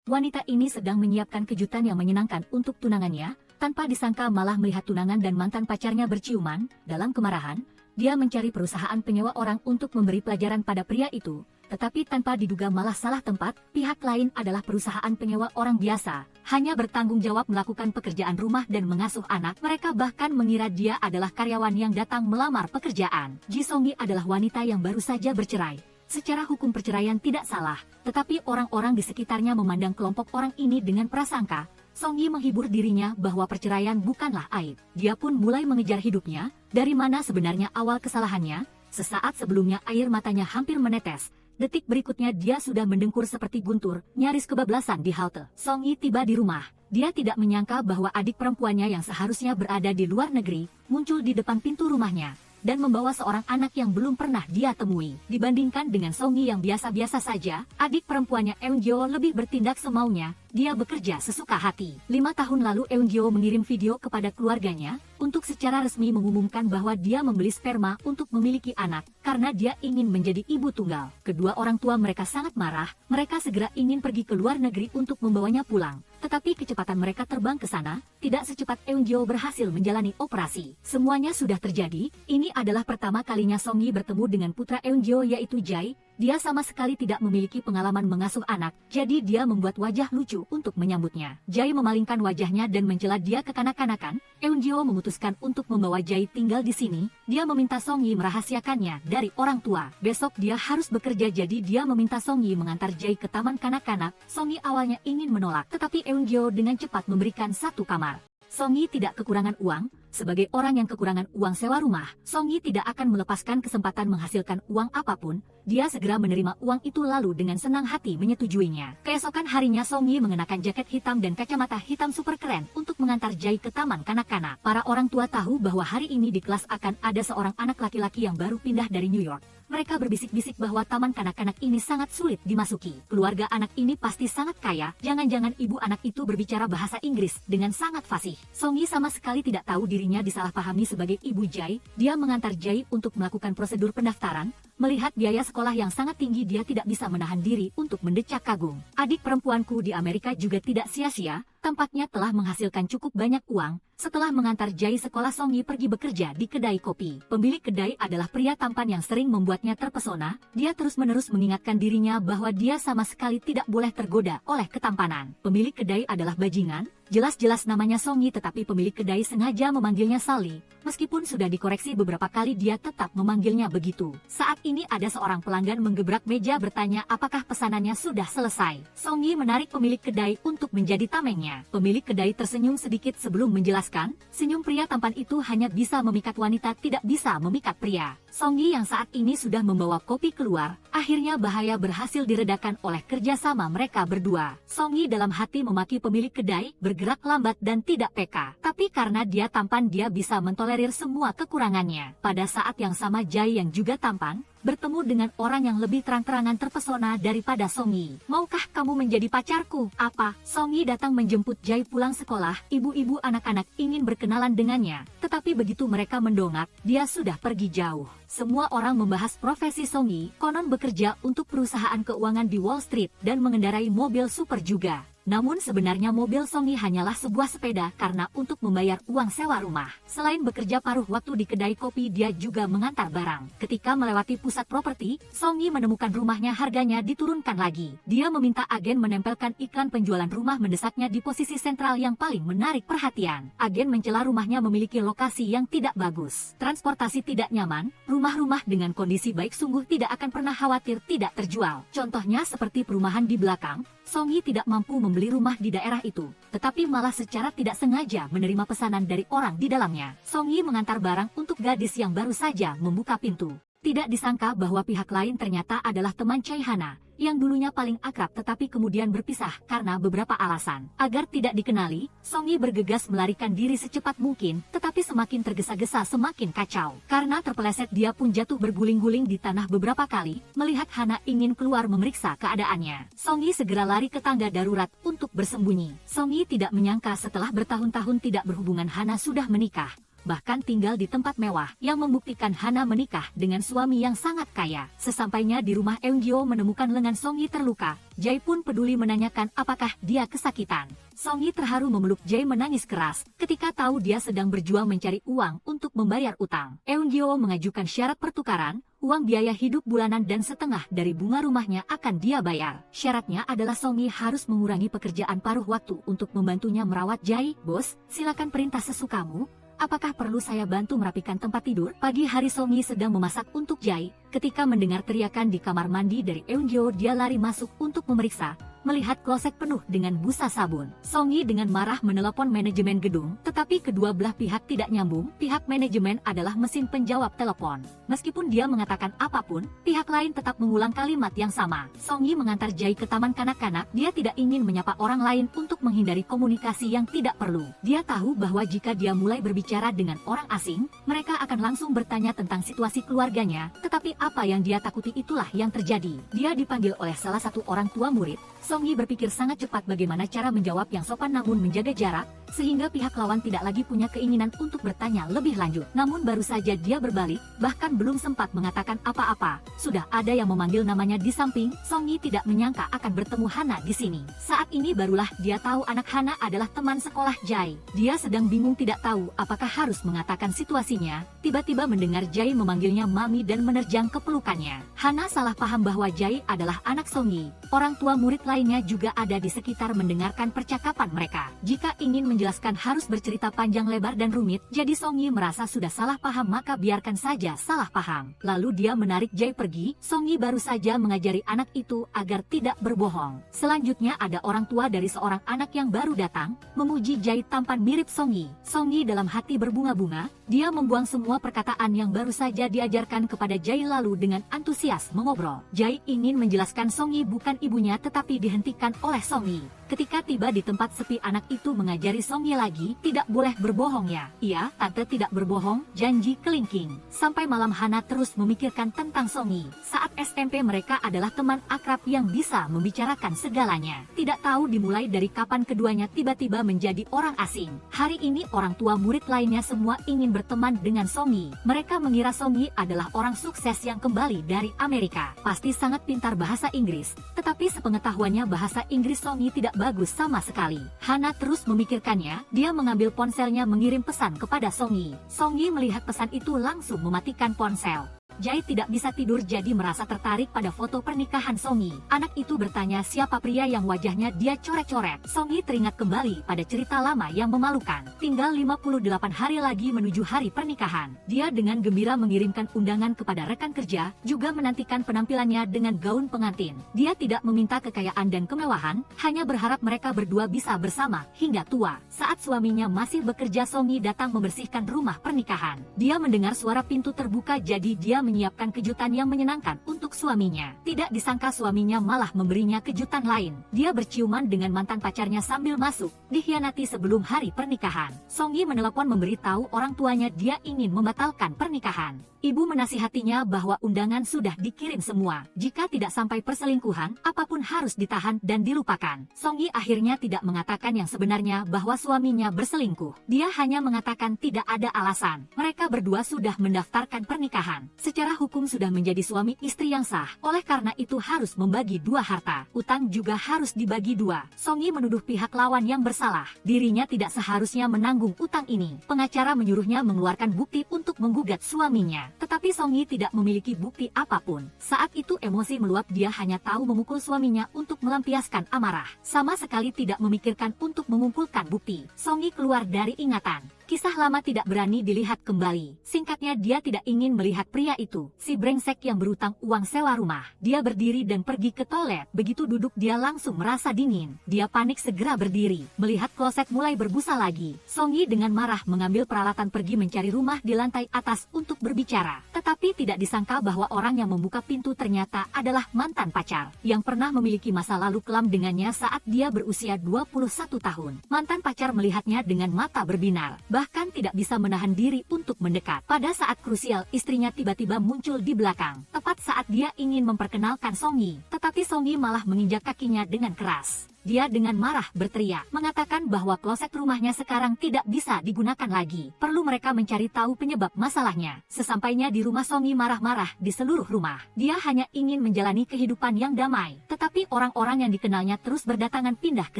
Wanita ini sedang menyiapkan kejutan yang menyenangkan untuk tunangannya, tanpa disangka malah melihat tunangan dan mantan pacarnya berciuman. Dalam kemarahan, dia mencari perusahaan penyewa orang untuk memberi pelajaran pada pria itu. Tetapi tanpa diduga malah salah tempat, pihak lain adalah perusahaan penyewa orang biasa, hanya bertanggung jawab melakukan pekerjaan rumah dan mengasuh anak. Mereka bahkan mengira dia adalah karyawan yang datang melamar pekerjaan. Ji Songi adalah wanita yang baru saja bercerai. Secara hukum perceraian tidak salah, tetapi orang-orang di sekitarnya memandang kelompok orang ini dengan prasangka. Songi menghibur dirinya bahwa perceraian bukanlah aib. Dia pun mulai mengejar hidupnya, dari mana sebenarnya awal kesalahannya. Sesaat sebelumnya air matanya hampir menetes. Detik berikutnya dia sudah mendengkur seperti guntur, nyaris kebablasan di halte. Songi tiba di rumah. Dia tidak menyangka bahwa adik perempuannya yang seharusnya berada di luar negeri, muncul di depan pintu rumahnya, dan membawa seorang anak yang belum pernah dia temui. Dibandingkan dengan Songi yang biasa-biasa saja, adik perempuannya Eunjo lebih bertindak semaunya. Dia bekerja sesuka hati. 5 tahun lalu Eunjo mengirim video kepada keluarganya untuk secara resmi mengumumkan bahwa dia membeli sperma untuk memiliki anak karena dia ingin menjadi ibu tunggal. Kedua orang tua mereka sangat marah. Mereka segera ingin pergi ke luar negeri untuk membawanya pulang. Tetapi kecepatan mereka terbang ke sana tidak secepat Eunjo berhasil menjalani operasi. Semuanya sudah terjadi. Ini adalah pertama kalinya Songi bertemu dengan putra Eunjo yaitu Jae. Dia sama sekali tidak memiliki pengalaman mengasuh anak, jadi dia membuat wajah lucu untuk menyambutnya. Jae memalingkan wajahnya dan mencela dia kekanak-kanakan. Eunjo memutuskan untuk membawa Jae tinggal di sini. Dia meminta Songi merahasiakannya dari orang tua. Besok dia harus bekerja, jadi dia meminta Songi mengantar Jae ke taman kanak-kanak. Songi awalnya ingin menolak, tetapi Eunjo dengan cepat memberikan satu kamar. Songi tidak kekurangan uang. Sebagai orang yang kekurangan uang sewa rumah, Songi tidak akan melepaskan kesempatan menghasilkan uang apapun. Dia segera menerima uang itu lalu dengan senang hati menyetujuinya. Keesokan harinya Songi mengenakan jaket hitam dan kacamata hitam super keren untuk mengantar Jae ke taman kanak-kanak. Para orang tua tahu bahwa hari ini di kelas akan ada seorang anak laki-laki yang baru pindah dari New York. Mereka berbisik-bisik bahwa taman kanak-kanak ini sangat sulit dimasuki. Keluarga anak ini pasti sangat kaya. Jangan-jangan ibu anak itu berbicara bahasa Inggris dengan sangat fasih. Songi sama sekali tidak tahu dirinya disalahpahami sebagai ibu Jae. Dia mengantar Jae untuk melakukan prosedur pendaftaran. Melihat biaya sekolah yang sangat tinggi, dia tidak bisa menahan diri untuk mendecak kagum. Adik perempuanku di Amerika juga tidak sia-sia, tampaknya telah menghasilkan cukup banyak uang. Setelah mengantar Jae sekolah, Songi pergi bekerja di kedai kopi. Pemilik kedai adalah pria tampan yang sering membuatnya terpesona. Dia terus-menerus mengingatkan dirinya bahwa dia sama sekali tidak boleh tergoda oleh ketampanan. Pemilik kedai adalah bajingan. Jelas-jelas namanya Songi, tetapi pemilik kedai sengaja memanggilnya Sally. Meskipun sudah dikoreksi beberapa kali, dia tetap memanggilnya begitu. Saat ini ada seorang pelanggan menggebrak meja bertanya apakah pesanannya sudah selesai. Songi menarik pemilik kedai untuk menjadi tamengnya. Pemilik kedai tersenyum sedikit sebelum menjelaskan, senyum pria tampan itu hanya bisa memikat wanita, tidak bisa memikat pria. Songi yang saat ini sudah membawa kopi keluar, akhirnya bahaya berhasil diredakan oleh kerjasama mereka berdua. Songi dalam hati memaki pemilik kedai, bergerak lambat dan tidak peka. Tapi karena dia tampan, dia bisa mentolerir semua kekurangannya. Pada saat yang sama Jae yang juga tampan, bertemu dengan orang yang lebih terang-terangan terpesona daripada Songi. Maukah kamu menjadi pacarku? Apa? Songi datang menjemput Jae pulang sekolah. Ibu-ibu anak-anak ingin berkenalan dengannya. Tetapi begitu mereka mendongak, dia sudah pergi jauh. Semua orang membahas profesi Songi, konon bekerja untuk perusahaan keuangan di Wall Street dan mengendarai mobil super juga. Namun sebenarnya mobil Songi hanyalah sebuah sepeda karena untuk membayar uang sewa rumah. Selain bekerja paruh waktu di kedai kopi, dia juga mengantar barang. Ketika melewati pusat properti, Songi menemukan rumahnya harganya diturunkan lagi. Dia meminta agen menempelkan iklan penjualan rumah mendesaknya di posisi sentral yang paling menarik perhatian. Agen mencela rumahnya memiliki lokasi yang tidak bagus, transportasi tidak nyaman, rumah-rumah dengan kondisi baik sungguh tidak akan pernah khawatir tidak terjual. Contohnya seperti perumahan di belakang. Songi tidak mampu membeli rumah di daerah itu, tetapi malah secara tidak sengaja menerima pesanan dari orang di dalamnya. Songi mengantar barang untuk gadis yang baru saja membuka pintu. Tidak disangka bahwa pihak lain ternyata adalah teman Chai Hana, yang dulunya paling akrab tetapi kemudian berpisah karena beberapa alasan. Agar tidak dikenali, Songi bergegas melarikan diri secepat mungkin, tetapi semakin tergesa-gesa semakin kacau. Karena terpeleset, dia pun jatuh berguling-guling di tanah beberapa kali. Melihat Hana ingin keluar memeriksa keadaannya, Songi segera lari ke tangga darurat untuk bersembunyi. Songi tidak menyangka setelah bertahun-tahun tidak berhubungan, Hana sudah menikah. bahkan tinggal di tempat mewah, yang membuktikan Hana menikah dengan suami yang sangat kaya. Sesampainya di rumah, Eunggyo menemukan lengan Song-yi terluka. Jae pun peduli menanyakan apakah dia kesakitan. Song-yi terharu memeluk Jae menangis keras ketika tahu dia sedang berjuang mencari uang untuk membayar utang. Eunggyo mengajukan syarat pertukaran, uang biaya hidup bulanan dan setengah dari bunga rumahnya akan dia bayar. Syaratnya adalah Song-yi harus mengurangi pekerjaan paruh waktu untuk membantunya merawat Jae. Bos, silakan perintah sesukamu. Apakah perlu saya bantu merapikan tempat tidur? Pagi hari Song-yi sedang memasak untuk Jae. Ketika mendengar teriakan di kamar mandi dari Eunggyo, dia lari masuk untuk memeriksa. Melihat kloset penuh dengan busa sabun, Song-yi dengan marah menelepon manajemen gedung, tetapi kedua belah pihak tidak nyambung. Pihak manajemen adalah mesin penjawab telepon. Meskipun dia mengatakan apapun, pihak lain tetap mengulang kalimat yang sama. Song-yi mengantar Jae ke taman kanak-kanak. Dia tidak ingin menyapa orang lain untuk menghindari komunikasi yang tidak perlu. Dia tahu bahwa jika dia mulai berbicara dengan orang asing, mereka akan langsung bertanya tentang situasi keluarganya, tetapi apa yang dia takuti itulah yang terjadi. Dia dipanggil oleh salah satu orang tua murid. Song-yi berpikir sangat cepat bagaimana cara menjawab yang sopan namun menjaga jarak, sehingga pihak lawan tidak lagi punya keinginan untuk bertanya lebih lanjut. Namun baru saja dia berbalik, bahkan belum sempat mengatakan apa-apa, sudah ada yang memanggil namanya di samping. Song-yi tidak menyangka akan bertemu Hana di sini. Saat ini barulah dia tahu anak Hana adalah teman sekolah Jae. Dia sedang bingung tidak tahu apakah harus mengatakan situasinya. Tiba-tiba mendengar Jae memanggilnya Mami dan menerjang ke pelukannya. Hana salah paham bahwa Jae adalah anak Song-yi. Orang tua murid lainnya juga ada di sekitar mendengarkan percakapan mereka. Jika ingin menjelaskan harus bercerita panjang lebar dan rumit, jadi Song-yi merasa sudah salah paham maka biarkan saja salah paham. Lalu dia menarik Jae pergi. Song-yi baru saja mengajari anak itu agar tidak berbohong. Selanjutnya ada orang tua dari seorang anak yang baru datang, memuji Jae tampan mirip Song-yi. Song-yi dalam hati berbunga-bunga, dia membuang semua perkataan yang baru saja diajarkan kepada Jae lalu dengan antusias mengobrol. Jae ingin menjelaskan Song-yi bukan ibunya tetapi dihentikan oleh Song-yi. Ketika tiba di tempat sepi, anak itu mengajari Song-yi lagi, tidak boleh berbohong ya. Iya, tante tidak berbohong, janji kelingking. Sampai malam Hana terus memikirkan tentang Song-yi. Saat SMP mereka adalah teman akrab yang bisa membicarakan segalanya. Tidak tahu dimulai dari kapan keduanya tiba-tiba menjadi orang asing. Hari ini orang tua murid lainnya semua ingin berteman dengan Song-yi. Mereka mengira Song-yi adalah orang sukses yang kembali dari Amerika. Pasti sangat pintar bahasa Inggris. Tetapi sepengetahuannya bahasa Inggris Song-yi tidak bagus sama sekali. Hana terus memikirkannya. Dia mengambil ponselnya mengirim pesan kepada Song-yi. Song-yi melihat pesan itu langsung mematikan ponsel. Jae tidak bisa tidur jadi merasa tertarik pada foto pernikahan Song-yi. Anak itu bertanya siapa pria yang wajahnya dia coret-coret. Song-yi teringat kembali pada cerita lama yang memalukan. Tinggal 58 hari lagi menuju hari pernikahan. Dia dengan gembira mengirimkan undangan kepada rekan kerja, juga menantikan penampilannya dengan gaun pengantin. Dia tidak meminta kekayaan dan kemewahan, hanya berharap mereka berdua bisa bersama hingga tua. Saat suaminya masih bekerja, Song-yi datang membersihkan rumah pernikahan. Dia mendengar suara pintu terbuka jadi dia menyiapkan kejutan yang menyenangkan untuk suaminya. Tidak disangka suaminya malah memberinya kejutan lain. Dia berciuman dengan mantan pacarnya sambil masuk, dikhianati sebelum hari pernikahan. Song-yi menelpon memberitahu orang tuanya dia ingin membatalkan pernikahan. Ibu menasihatinya bahwa undangan sudah dikirim semua. Jika tidak sampai perselingkuhan, apapun harus ditahan dan dilupakan. Song-yi akhirnya tidak mengatakan yang sebenarnya bahwa suaminya berselingkuh. Dia hanya mengatakan tidak ada alasan. Mereka berdua sudah mendaftarkan pernikahan. Secara hukum sudah menjadi suami istri yang sah. Oleh karena itu harus membagi dua harta. Utang juga harus dibagi dua. Song-yi menuduh pihak lawan yang bersalah. Dirinya tidak seharusnya menanggung utang ini. Pengacara menyuruhnya mengeluarkan bukti untuk menggugat suaminya. Tetapi Song-yi tidak memiliki bukti apapun. Saat itu emosi meluap, dia hanya tahu memukul suaminya untuk melampiaskan amarah. Sama sekali tidak memikirkan untuk mengumpulkan bukti. Song-yi keluar dari ingatan. Kisah lama tidak berani dilihat kembali. Singkatnya dia tidak ingin melihat pria itu, si brengsek yang berutang uang sewa rumah. Dia berdiri dan pergi ke toilet. Begitu duduk dia langsung merasa dingin. Dia panik segera berdiri. Melihat kloset mulai berbusa lagi. Song-yi dengan marah mengambil peralatan pergi mencari rumah di lantai atas untuk berbicara. Tetapi tidak disangka bahwa orang yang membuka pintu ternyata adalah mantan pacar, yang pernah memiliki masa lalu kelam dengannya saat dia berusia 21 tahun. Mantan pacar melihatnya dengan mata berbinar. Bahkan tidak bisa menahan diri untuk mendekat. Pada saat krusial, istrinya tiba-tiba muncul di belakang. Tepat saat dia ingin memperkenalkan Song-yi. tetapi Song Yi malah menginjak kakinya dengan keras. Dia dengan marah berteriak, mengatakan bahwa kloset rumahnya sekarang tidak bisa digunakan lagi. Perlu mereka mencari tahu penyebab masalahnya. Sesampainya di rumah, Song Yi marah-marah di seluruh rumah. Dia hanya ingin menjalani kehidupan yang damai. Tetapi orang-orang yang dikenalnya terus berdatangan pindah ke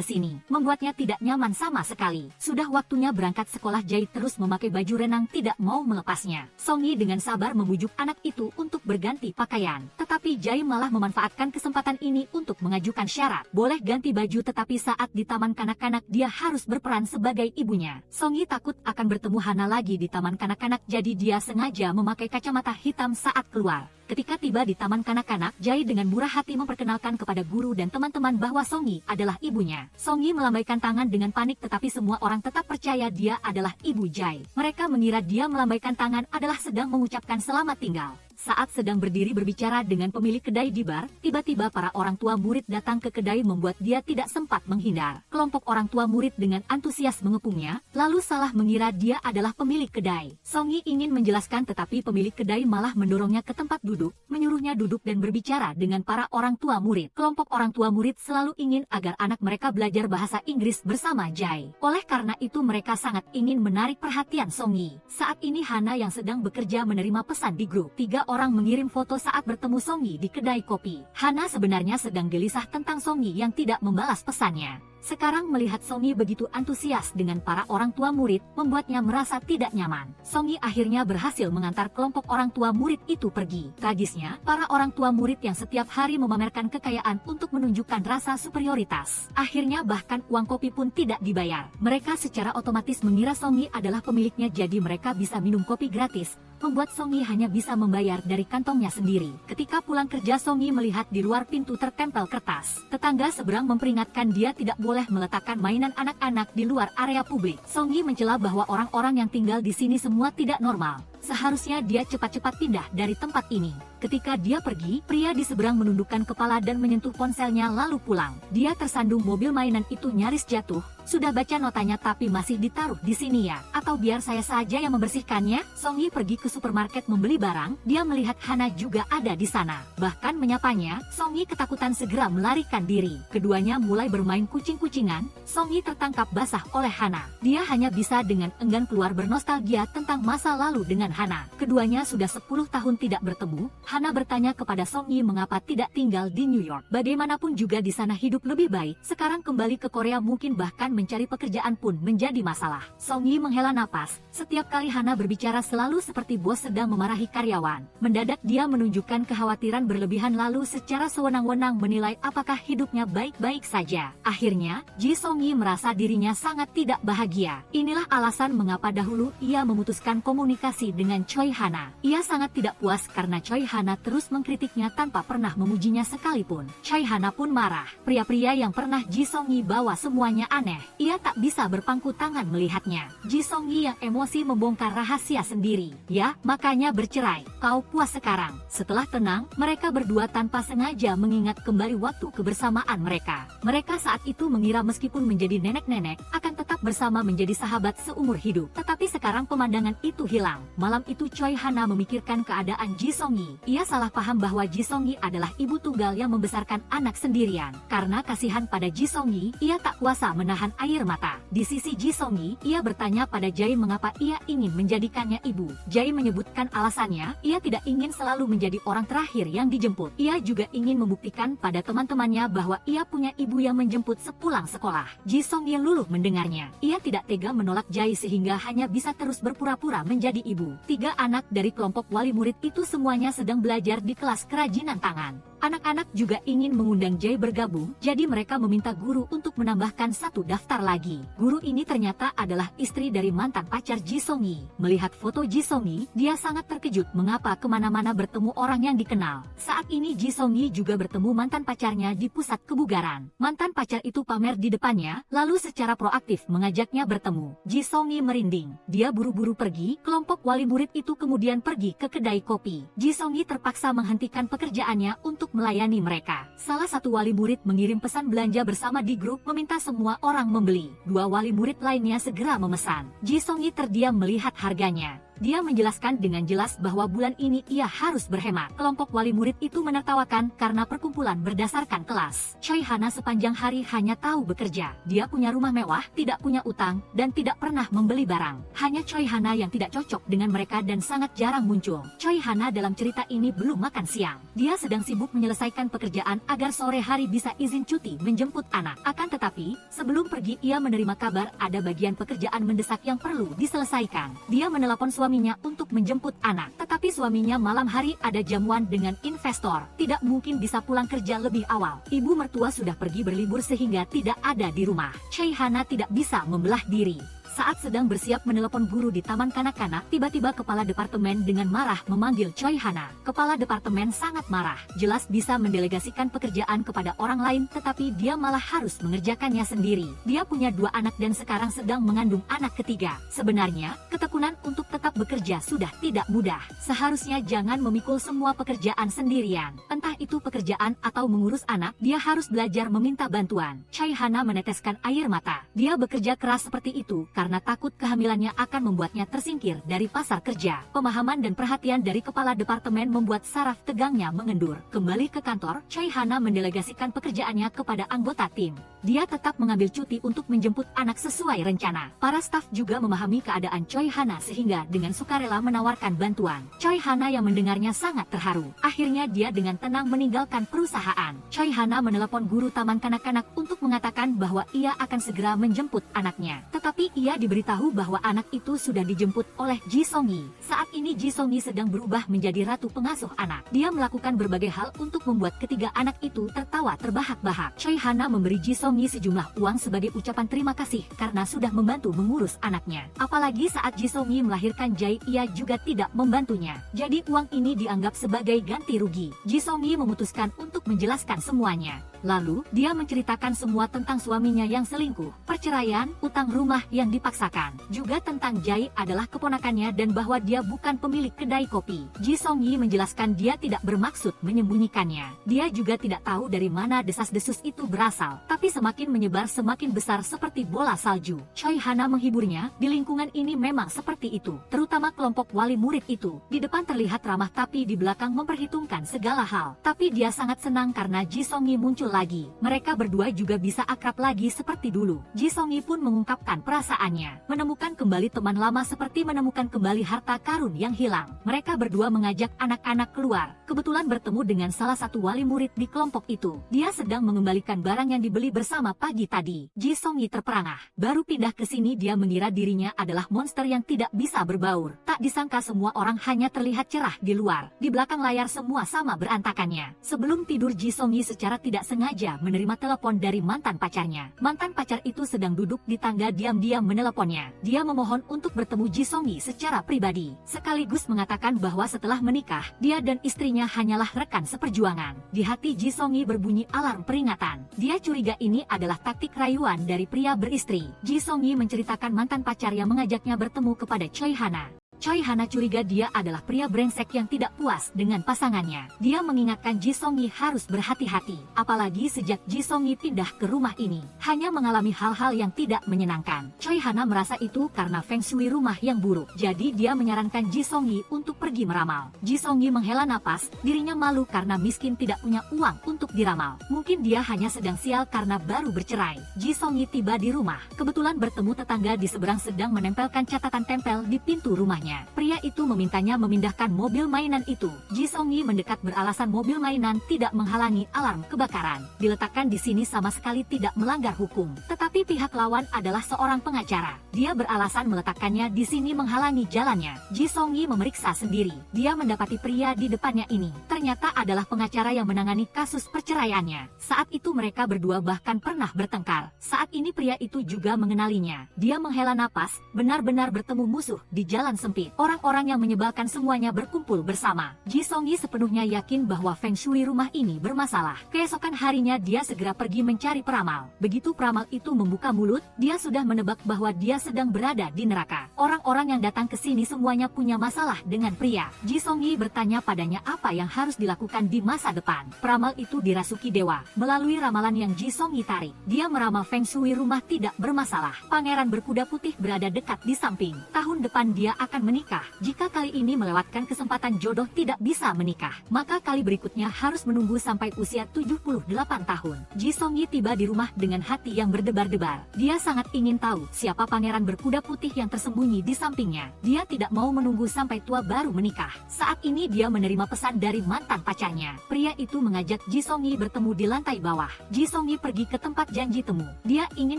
sini, membuatnya tidak nyaman sama sekali. Sudah waktunya berangkat sekolah, Jai terus memakai baju renang tidak mau melepasnya. Song Yi dengan sabar membujuk anak itu untuk berganti pakaian. Tetapi Jai malah memanfaatkan kesempatan ini untuk mengajukan syarat. Boleh ganti baju, tetapi saat di taman kanak-kanak dia harus berperan sebagai ibunya. Song Yi takut akan bertemu Hana lagi di taman kanak-kanak, jadi dia sengaja memakai kacamata hitam saat keluar. Ketika tiba di taman kanak-kanak, Jai dengan murah hati memperkenalkan kepada guru dan teman-teman bahwa Song Yi adalah ibunya. Song Yi melambaikan tangan dengan panik, tetapi semua orang tetap percaya dia adalah ibu Jai. Mereka mengira dia melambaikan tangan adalah sedang mengucapkan selamat tinggal. Saat sedang berdiri berbicara dengan pemilik kedai di bar, tiba-tiba para orang tua murid datang ke kedai membuat dia tidak sempat menghindar. Kelompok orang tua murid dengan antusias mengepungnya, lalu salah mengira dia adalah pemilik kedai. Song Yi ingin menjelaskan, tetapi pemilik kedai malah mendorongnya ke tempat duduk, menyuruhnya duduk dan berbicara dengan para orang tua murid. Kelompok orang tua murid selalu ingin agar anak mereka belajar bahasa Inggris bersama Jai. Oleh karena itu mereka sangat ingin menarik perhatian Song Yi. Saat ini Hana yang sedang bekerja menerima pesan di grup. 3 orang mengirim foto saat bertemu Song Yi di kedai kopi. Hana sebenarnya sedang gelisah tentang Song Yi yang tidak membalas pesannya. Sekarang melihat Song Yi begitu antusias dengan para orang tua murid, membuatnya merasa tidak nyaman. Song Yi akhirnya berhasil mengantar kelompok orang tua murid itu pergi. Tragisnya, para orang tua murid yang setiap hari memamerkan kekayaan untuk menunjukkan rasa superioritas, akhirnya bahkan uang kopi pun tidak dibayar. Mereka secara otomatis mengira Song Yi adalah pemiliknya, jadi mereka bisa minum kopi gratis, membuat Song Yi hanya bisa membayar dari kantongnya sendiri. Ketika pulang kerja, Song Yi melihat di luar pintu tertempel kertas. Tetangga seberang memperingatkan dia tidak boleh meletakkan mainan anak-anak di luar area publik. Song Yi mencela bahwa orang-orang yang tinggal di sini semua tidak normal. Seharusnya dia cepat-cepat pindah dari tempat ini. Ketika dia pergi, pria di seberang menundukkan kepala dan menyentuh ponselnya lalu pulang. Dia tersandung mobil mainan itu nyaris jatuh. Sudah baca notanya tapi masih ditaruh di sini ya? Atau biar saya saja yang membersihkannya? Song Yi pergi ke supermarket membeli barang. Dia melihat Hana juga ada di sana. Bahkan menyapanya, Song Yi ketakutan segera melarikan diri. Keduanya mulai bermain kucing-kucingan. Song Yi tertangkap basah oleh Hana. Dia hanya bisa dengan enggan keluar bernostalgia tentang masa lalu dengan Hana. Keduanya sudah 10 tahun tidak bertemu. Hana bertanya kepada Song Yi mengapa tidak tinggal di New York. Bagaimanapun juga di sana hidup lebih baik. Sekarang kembali ke Korea mungkin bahkan mencari pekerjaan pun menjadi masalah. Song Yi menghela napas. Setiap kali Hana berbicara selalu seperti bos sedang memarahi karyawan. Mendadak dia menunjukkan kekhawatiran berlebihan lalu secara sewenang-wenang menilai apakah hidupnya baik-baik saja. Akhirnya, Ji Song Yi merasa dirinya sangat tidak bahagia. Inilah alasan mengapa dahulu ia memutuskan komunikasi dengan Choi Hana. Ia sangat tidak puas karena Choi Hana terus mengkritiknya tanpa pernah memujinya sekalipun. Choi Hana pun marah. Pria-pria yang pernah Ji Song Yi bawa semuanya aneh. Ia tak bisa berpangku tangan melihatnya. Ji Song Yi yang emosi membongkar rahasia sendiri. Ya, makanya bercerai. Kau puas sekarang? Setelah tenang, mereka berdua tanpa sengaja mengingat kembali waktu kebersamaan mereka. Mereka saat itu mengira meskipun menjadi nenek-nenek, akan tetap bersama menjadi sahabat seumur hidup. Tetapi sekarang pemandangan itu hilang. Malam itu Choi Hana memikirkan keadaan Ji Song Yi. Ia salah paham bahwa Ji Song Yi adalah ibu tunggal yang membesarkan anak sendirian. Karena kasihan pada Ji Song Yi, ia tak kuasa menahan air mata. Di sisi Ji Song Yi, ia bertanya pada Jai mengapa ia ingin menjadikannya ibu. Jai menyebutkan alasannya, ia tidak ingin selalu menjadi orang terakhir yang dijemput. Ia juga ingin membuktikan pada teman-temannya bahwa ia punya ibu yang menjemput sepulang sekolah. Ji Song Yi luluh mendengarnya. Ia tidak tega menolak Jai sehingga hanya bisa terus berpura-pura menjadi ibu. 3 anak dari kelompok wali murid itu semuanya sedang belajar di kelas kerajinan tangan. Anak-anak juga ingin mengundang Jai bergabung, jadi mereka meminta guru untuk menambahkan 1 daftar lagi. Guru ini ternyata adalah istri dari mantan pacar Ji Song Yi. Melihat foto Ji Song Yi, dia sangat terkejut mengapa kemana-mana bertemu orang yang dikenal. Saat ini Ji Song Yi juga bertemu mantan pacarnya di pusat kebugaran. Mantan pacar itu pamer di depannya, lalu secara proaktif mengajaknya bertemu. Ji Song Yi merinding. Dia buru-buru pergi, kelompok wali murid itu kemudian pergi ke kedai kopi. Ji Song Yi terpaksa menghentikan pekerjaannya untuk melayani mereka. Salah satu wali murid mengirim pesan belanja bersama di grup meminta semua orang membeli. 2 wali murid lainnya segera memesan. Ji Song Yi terdiam melihat harganya. Dia menjelaskan dengan jelas bahwa bulan ini ia harus berhemat. Kelompok wali murid itu menertawakan karena perkumpulan berdasarkan kelas. Choi Hana sepanjang hari hanya tahu bekerja. Dia punya rumah mewah, tidak punya utang, dan tidak pernah membeli barang. Hanya Choi Hana yang tidak cocok dengan mereka dan sangat jarang muncul. Choi Hana dalam cerita ini belum makan siang. Dia sedang sibuk menyelesaikan pekerjaan agar sore hari bisa izin cuti menjemput anak. Akan tetapi, sebelum pergi ia menerima kabar ada bagian pekerjaan mendesak yang perlu diselesaikan. Dia menelpon suaminya untuk menjemput anak. Tetapi suaminya malam hari ada jamuan dengan investor. Tidak mungkin bisa pulang kerja lebih awal. Ibu mertua sudah pergi berlibur sehingga tidak ada di rumah. Choi Hana tidak bisa membelah diri. Saat sedang bersiap menelepon guru di taman kanak-kanak, tiba-tiba kepala departemen dengan marah memanggil Choi Hana. Kepala departemen sangat marah. Jelas bisa mendelegasikan pekerjaan kepada orang lain, tetapi dia malah harus mengerjakannya sendiri. Dia punya 2 anak dan sekarang sedang mengandung anak ketiga. Sebenarnya, ketekunan untuk tetap bekerja sudah tidak mudah. Seharusnya jangan memikul semua pekerjaan sendirian. Entah itu pekerjaan atau mengurus anak, dia harus belajar meminta bantuan. Choi Hana meneteskan air mata. Dia bekerja keras seperti itu karena takut kehamilannya akan membuatnya tersingkir dari pasar kerja. Pemahaman dan perhatian dari kepala departemen membuat saraf tegangnya mengendur. Kembali ke kantor, Choi Hana mendelegasikan pekerjaannya kepada anggota tim. Dia tetap mengambil cuti untuk menjemput anak sesuai rencana. Para staf juga memahami keadaan Choi Hana sehingga dengan sukarela menawarkan bantuan. Choi Hana yang mendengarnya sangat terharu. Akhirnya dia dengan tenang meninggalkan perusahaan. Choi Hana menelepon guru taman kanak-kanak untuk mengatakan bahwa ia akan segera menjemput anaknya. Tetapi ia diberitahu bahwa anak itu sudah dijemput oleh Ji Song-yi. Saat ini Ji Song-yi sedang berubah menjadi ratu pengasuh anak. Dia melakukan berbagai hal untuk membuat ketiga anak itu tertawa terbahak-bahak. Choi Hana memberi Ji Song-yi sejumlah uang sebagai ucapan terima kasih karena sudah membantu mengurus anaknya. Apalagi saat Ji Song-yi melahirkan Jae, ia juga tidak membantunya. Jadi uang ini dianggap sebagai ganti rugi. Ji Song-yi memutuskan untuk menjelaskan semuanya. Lalu, dia menceritakan semua tentang suaminya yang selingkuh, perceraian, utang rumah yang dipaksakan. Juga tentang Jae adalah keponakannya dan bahwa dia bukan pemilik kedai kopi. Ji Song-yi menjelaskan dia tidak bermaksud menyembunyikannya. Dia juga tidak tahu dari mana desas-desus itu berasal, tapi semakin menyebar semakin besar seperti bola salju. Choi Hana menghiburnya, di lingkungan ini memang seperti itu, terutama kelompok wali murid itu. Di depan terlihat ramah tapi di belakang memperhitungkan segala hal. Tapi dia sangat senang karena Ji Song-yi muncul lagi. Mereka berdua juga bisa akrab lagi seperti dulu. Ji Song-yi pun mengungkapkan perasaannya. Menemukan kembali teman lama seperti menemukan kembali harta karun yang hilang. Mereka berdua mengajak anak-anak keluar. Kebetulan bertemu dengan salah satu wali murid di kelompok itu. Dia sedang mengembalikan barang yang dibeli bersama pagi tadi. Ji Song-yi terperangah. Baru pindah ke sini dia mengira dirinya adalah monster yang tidak bisa berbaur. Tak disangka semua orang hanya terlihat cerah di luar. Di belakang layar semua sama berantakannya. Sebelum tidur Ji Song-yi secara tidak sengaja menerima telepon dari mantan pacarnya. Mantan pacar itu sedang duduk di tangga diam-diam meneleponnya. Dia memohon untuk bertemu Ji Song-yi secara pribadi. Sekaligus mengatakan bahwa setelah menikah, dia dan istrinya hanyalah rekan seperjuangan. Di hati Ji Song-yi berbunyi alarm peringatan. Dia curiga ini adalah taktik rayuan dari pria beristri. Ji Song-yi menceritakan mantan pacar yang mengajaknya bertemu kepada Choi Hana. Choi Hana curiga dia adalah pria brengsek yang tidak puas dengan pasangannya. Dia mengingatkan Ji Song-yi harus berhati-hati. Apalagi sejak Ji Song-yi pindah ke rumah ini, hanya mengalami hal-hal yang tidak menyenangkan. Choi Hana merasa itu karena feng shui rumah yang buruk. Jadi dia menyarankan Ji Song-yi untuk pergi meramal. Ji Song-yi menghela napas, dirinya malu karena miskin tidak punya uang untuk diramal. Mungkin dia hanya sedang sial karena baru bercerai. Ji Song-yi tiba di rumah. Kebetulan bertemu tetangga di seberang sedang menempelkan catatan tempel di pintu rumahnya. Pria itu memintanya memindahkan mobil mainan itu. Ji Song-yi mendekat beralasan mobil mainan tidak menghalangi alarm kebakaran. Diletakkan di sini sama sekali tidak melanggar hukum. Tetapi pihak lawan adalah seorang pengacara. Dia beralasan meletakkannya di sini menghalangi jalannya. Ji Song-yi memeriksa sendiri. Dia mendapati pria di depannya ini ternyata adalah pengacara yang menangani kasus perceraiannya. Saat itu mereka berdua bahkan pernah bertengkar. Saat ini pria itu juga mengenalinya. Dia menghela napas, benar-benar bertemu musuh di jalan sempit. Orang-orang yang menyebalkan semuanya berkumpul bersama. Ji Song-yi sepenuhnya yakin bahwa feng shui rumah ini bermasalah. Keesokan harinya dia segera pergi mencari peramal. Begitu peramal itu membuka mulut, dia sudah menebak bahwa dia sedang berada di neraka. Orang-orang yang datang ke sini semuanya punya masalah dengan pria. Ji Song-yi bertanya padanya apa yang harus dilakukan di masa depan. Peramal itu dirasuki dewa. Melalui ramalan yang Ji Song-yi tarik, dia meramal feng shui rumah tidak bermasalah. Pangeran berkuda putih berada dekat di samping. Tahun depan dia akan menikah. Jika kali ini melewatkan kesempatan jodoh tidak bisa menikah, maka kali berikutnya harus menunggu sampai usia 78 tahun. Ji Song-yi tiba di rumah dengan hati yang berdebar-debar. Dia sangat ingin tahu siapa pangeran berkuda putih yang tersembunyi di sampingnya. Dia tidak mau menunggu sampai tua baru menikah. Saat ini dia menerima pesan dari mantan pacarnya. Pria itu mengajak Ji Song-yi bertemu di lantai bawah. Ji Song-yi pergi ke tempat janji temu. Dia ingin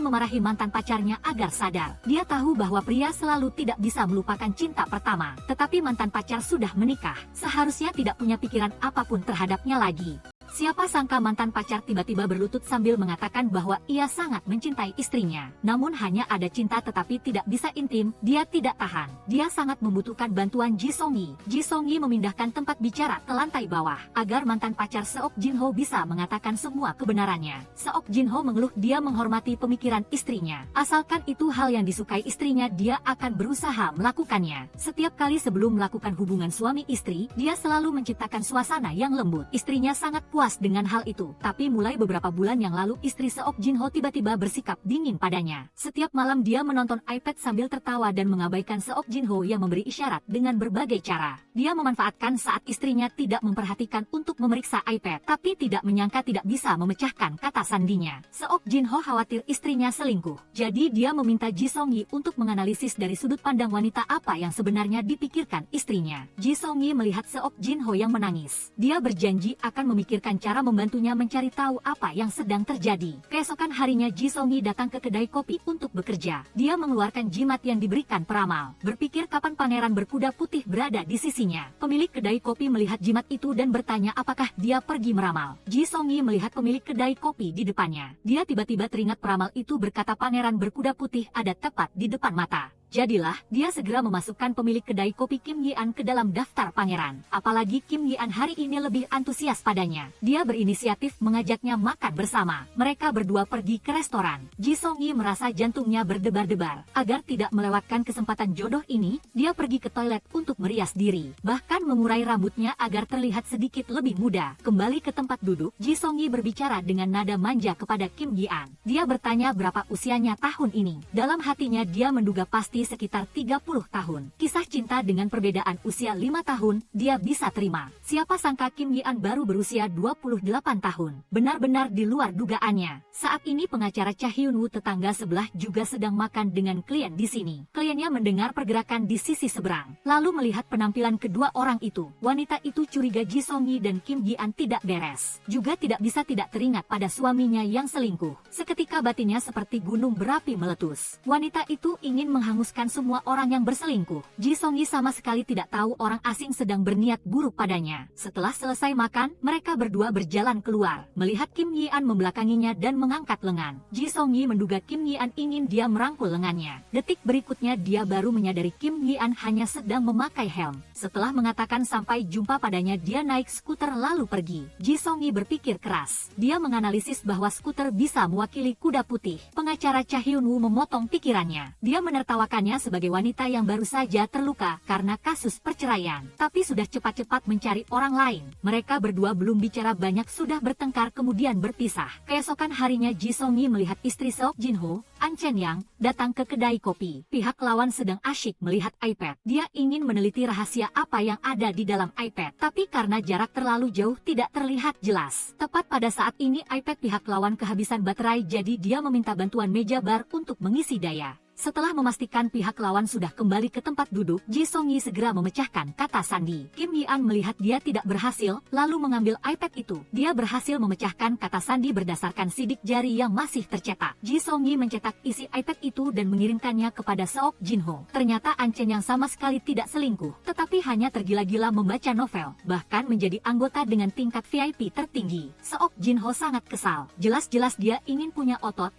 memarahi mantan pacarnya agar sadar. Dia tahu bahwa pria selalu tidak bisa melupakan cinta pertama. Tetapi mantan pacar sudah menikah. Seharusnya tidak punya pikiran apapun terhadapnya lagi. Siapa sangka mantan pacar tiba-tiba berlutut sambil mengatakan bahwa ia sangat mencintai istrinya. Namun hanya ada cinta tetapi tidak bisa intim, dia tidak tahan. Dia sangat membutuhkan bantuan Ji Song-yi. Ji Song-yi memindahkan tempat bicara ke lantai bawah, agar mantan pacar Seok Jin-ho bisa mengatakan semua kebenarannya. Seok Jin-ho mengeluh dia menghormati pemikiran istrinya. Asalkan itu hal yang disukai istrinya, dia akan berusaha melakukannya. Setiap kali sebelum melakukan hubungan suami istri, dia selalu menciptakan suasana yang lembut. Istrinya sangat puas dengan hal itu, tapi mulai beberapa bulan yang lalu istri Seok Jin-ho tiba-tiba bersikap dingin padanya. Setiap malam dia menonton iPad sambil tertawa dan mengabaikan Seok Jin-ho yang memberi isyarat dengan berbagai cara. Dia memanfaatkan saat istrinya tidak memperhatikan untuk memeriksa iPad, tapi tidak menyangka tidak bisa memecahkan kata sandinya. Seok Jin-ho khawatir istrinya selingkuh, jadi dia meminta Ji Song-yi untuk menganalisis dari sudut pandang wanita apa yang sebenarnya dipikirkan istrinya. Ji Song-yi melihat Seok Jin-ho yang menangis. Dia berjanji akan memikirkan cara membantunya mencari tahu apa yang sedang terjadi. Keesokan harinya Ji Song-yi datang ke kedai kopi untuk bekerja. Dia mengeluarkan jimat yang diberikan peramal, berpikir kapan pangeran berkuda putih berada di sisinya. Pemilik kedai kopi melihat jimat itu dan bertanya apakah dia pergi meramal. Ji Song-yi melihat pemilik kedai kopi di depannya. Dia tiba-tiba teringat peramal itu berkata pangeran berkuda putih ada tepat di depan mata. Jadilah, dia segera memasukkan pemilik kedai kopi Kim Yi-an ke dalam daftar pangeran. Apalagi Kim Yi-an hari ini lebih antusias padanya. Dia berinisiatif mengajaknya makan bersama. Mereka berdua pergi ke restoran. Ji Song-yi merasa jantungnya berdebar-debar. Agar tidak melewatkan kesempatan jodoh ini, dia pergi ke toilet untuk merias diri. Bahkan mengurai rambutnya agar terlihat sedikit lebih muda. Kembali ke tempat duduk, Ji Song-yi berbicara dengan nada manja kepada Kim Yi-an. Dia bertanya berapa usianya tahun ini. Dalam hatinya dia menduga pasti sekitar 30 tahun. Kisah cinta dengan perbedaan usia 5 tahun, dia bisa terima. Siapa sangka Kim Yi-an baru berusia 28 tahun. Benar-benar di luar dugaannya. Saat ini pengacara Cha Hyun-woo tetangga sebelah juga sedang makan dengan klien di sini. Kliennya mendengar pergerakan di sisi seberang, lalu melihat penampilan kedua orang itu. Wanita itu curiga Ji Song-yi dan Kim Yi-an tidak beres. Juga tidak bisa tidak teringat pada suaminya yang selingkuh. Seketika batinnya seperti gunung berapi meletus. Wanita itu ingin menghanguskan semua orang yang berselingkuh. Ji Song-yi sama sekali tidak tahu orang asing sedang berniat buruk padanya. Setelah selesai makan, mereka berdua berjalan keluar. Melihat Kim Yi-an membelakanginya dan mengangkat lengan. Ji Song-yi menduga Kim Yi-an ingin dia merangkul lengannya. Detik berikutnya dia baru menyadari Kim Yi-an hanya sedang memakai helm. Setelah mengatakan sampai jumpa padanya, dia naik skuter lalu pergi. Ji Song-yi berpikir keras. Dia menganalisis bahwa skuter bisa mewakili kuda putih. Pengacara Cha Hyun-woo memotong pikirannya. Dia menertawakan sebagai wanita yang baru saja terluka karena kasus perceraian, tapi sudah cepat-cepat mencari orang lain. Mereka berdua belum bicara banyak sudah bertengkar kemudian berpisah. Keesokan harinya Ji Song-yi melihat istri Seok Jin-ho, An Chen-yang, datang ke kedai kopi. Pihak lawan sedang asyik melihat iPad. Dia ingin meneliti rahasia apa yang ada di dalam iPad, tapi karena jarak terlalu jauh tidak terlihat jelas. Tepat pada saat ini iPad pihak lawan kehabisan baterai, jadi dia meminta bantuan meja bar untuk mengisi daya. Setelah memastikan pihak lawan sudah kembali ke tempat duduk, Ji Song-yi segera memecahkan kata sandi. Kim Yi-an melihat dia tidak berhasil, lalu mengambil iPad itu. Dia berhasil memecahkan kata sandi berdasarkan sidik jari yang masih tercetak. Ji Song-yi mencetak isi iPad itu dan mengirimkannya kepada Seok Jin-ho. Ternyata An Chen yang sama sekali tidak selingkuh, tetapi hanya tergila-gila membaca novel, bahkan menjadi anggota dengan tingkat VIP tertinggi. Seok Jin-ho sangat kesal. Jelas-jelas dia ingin punya otot,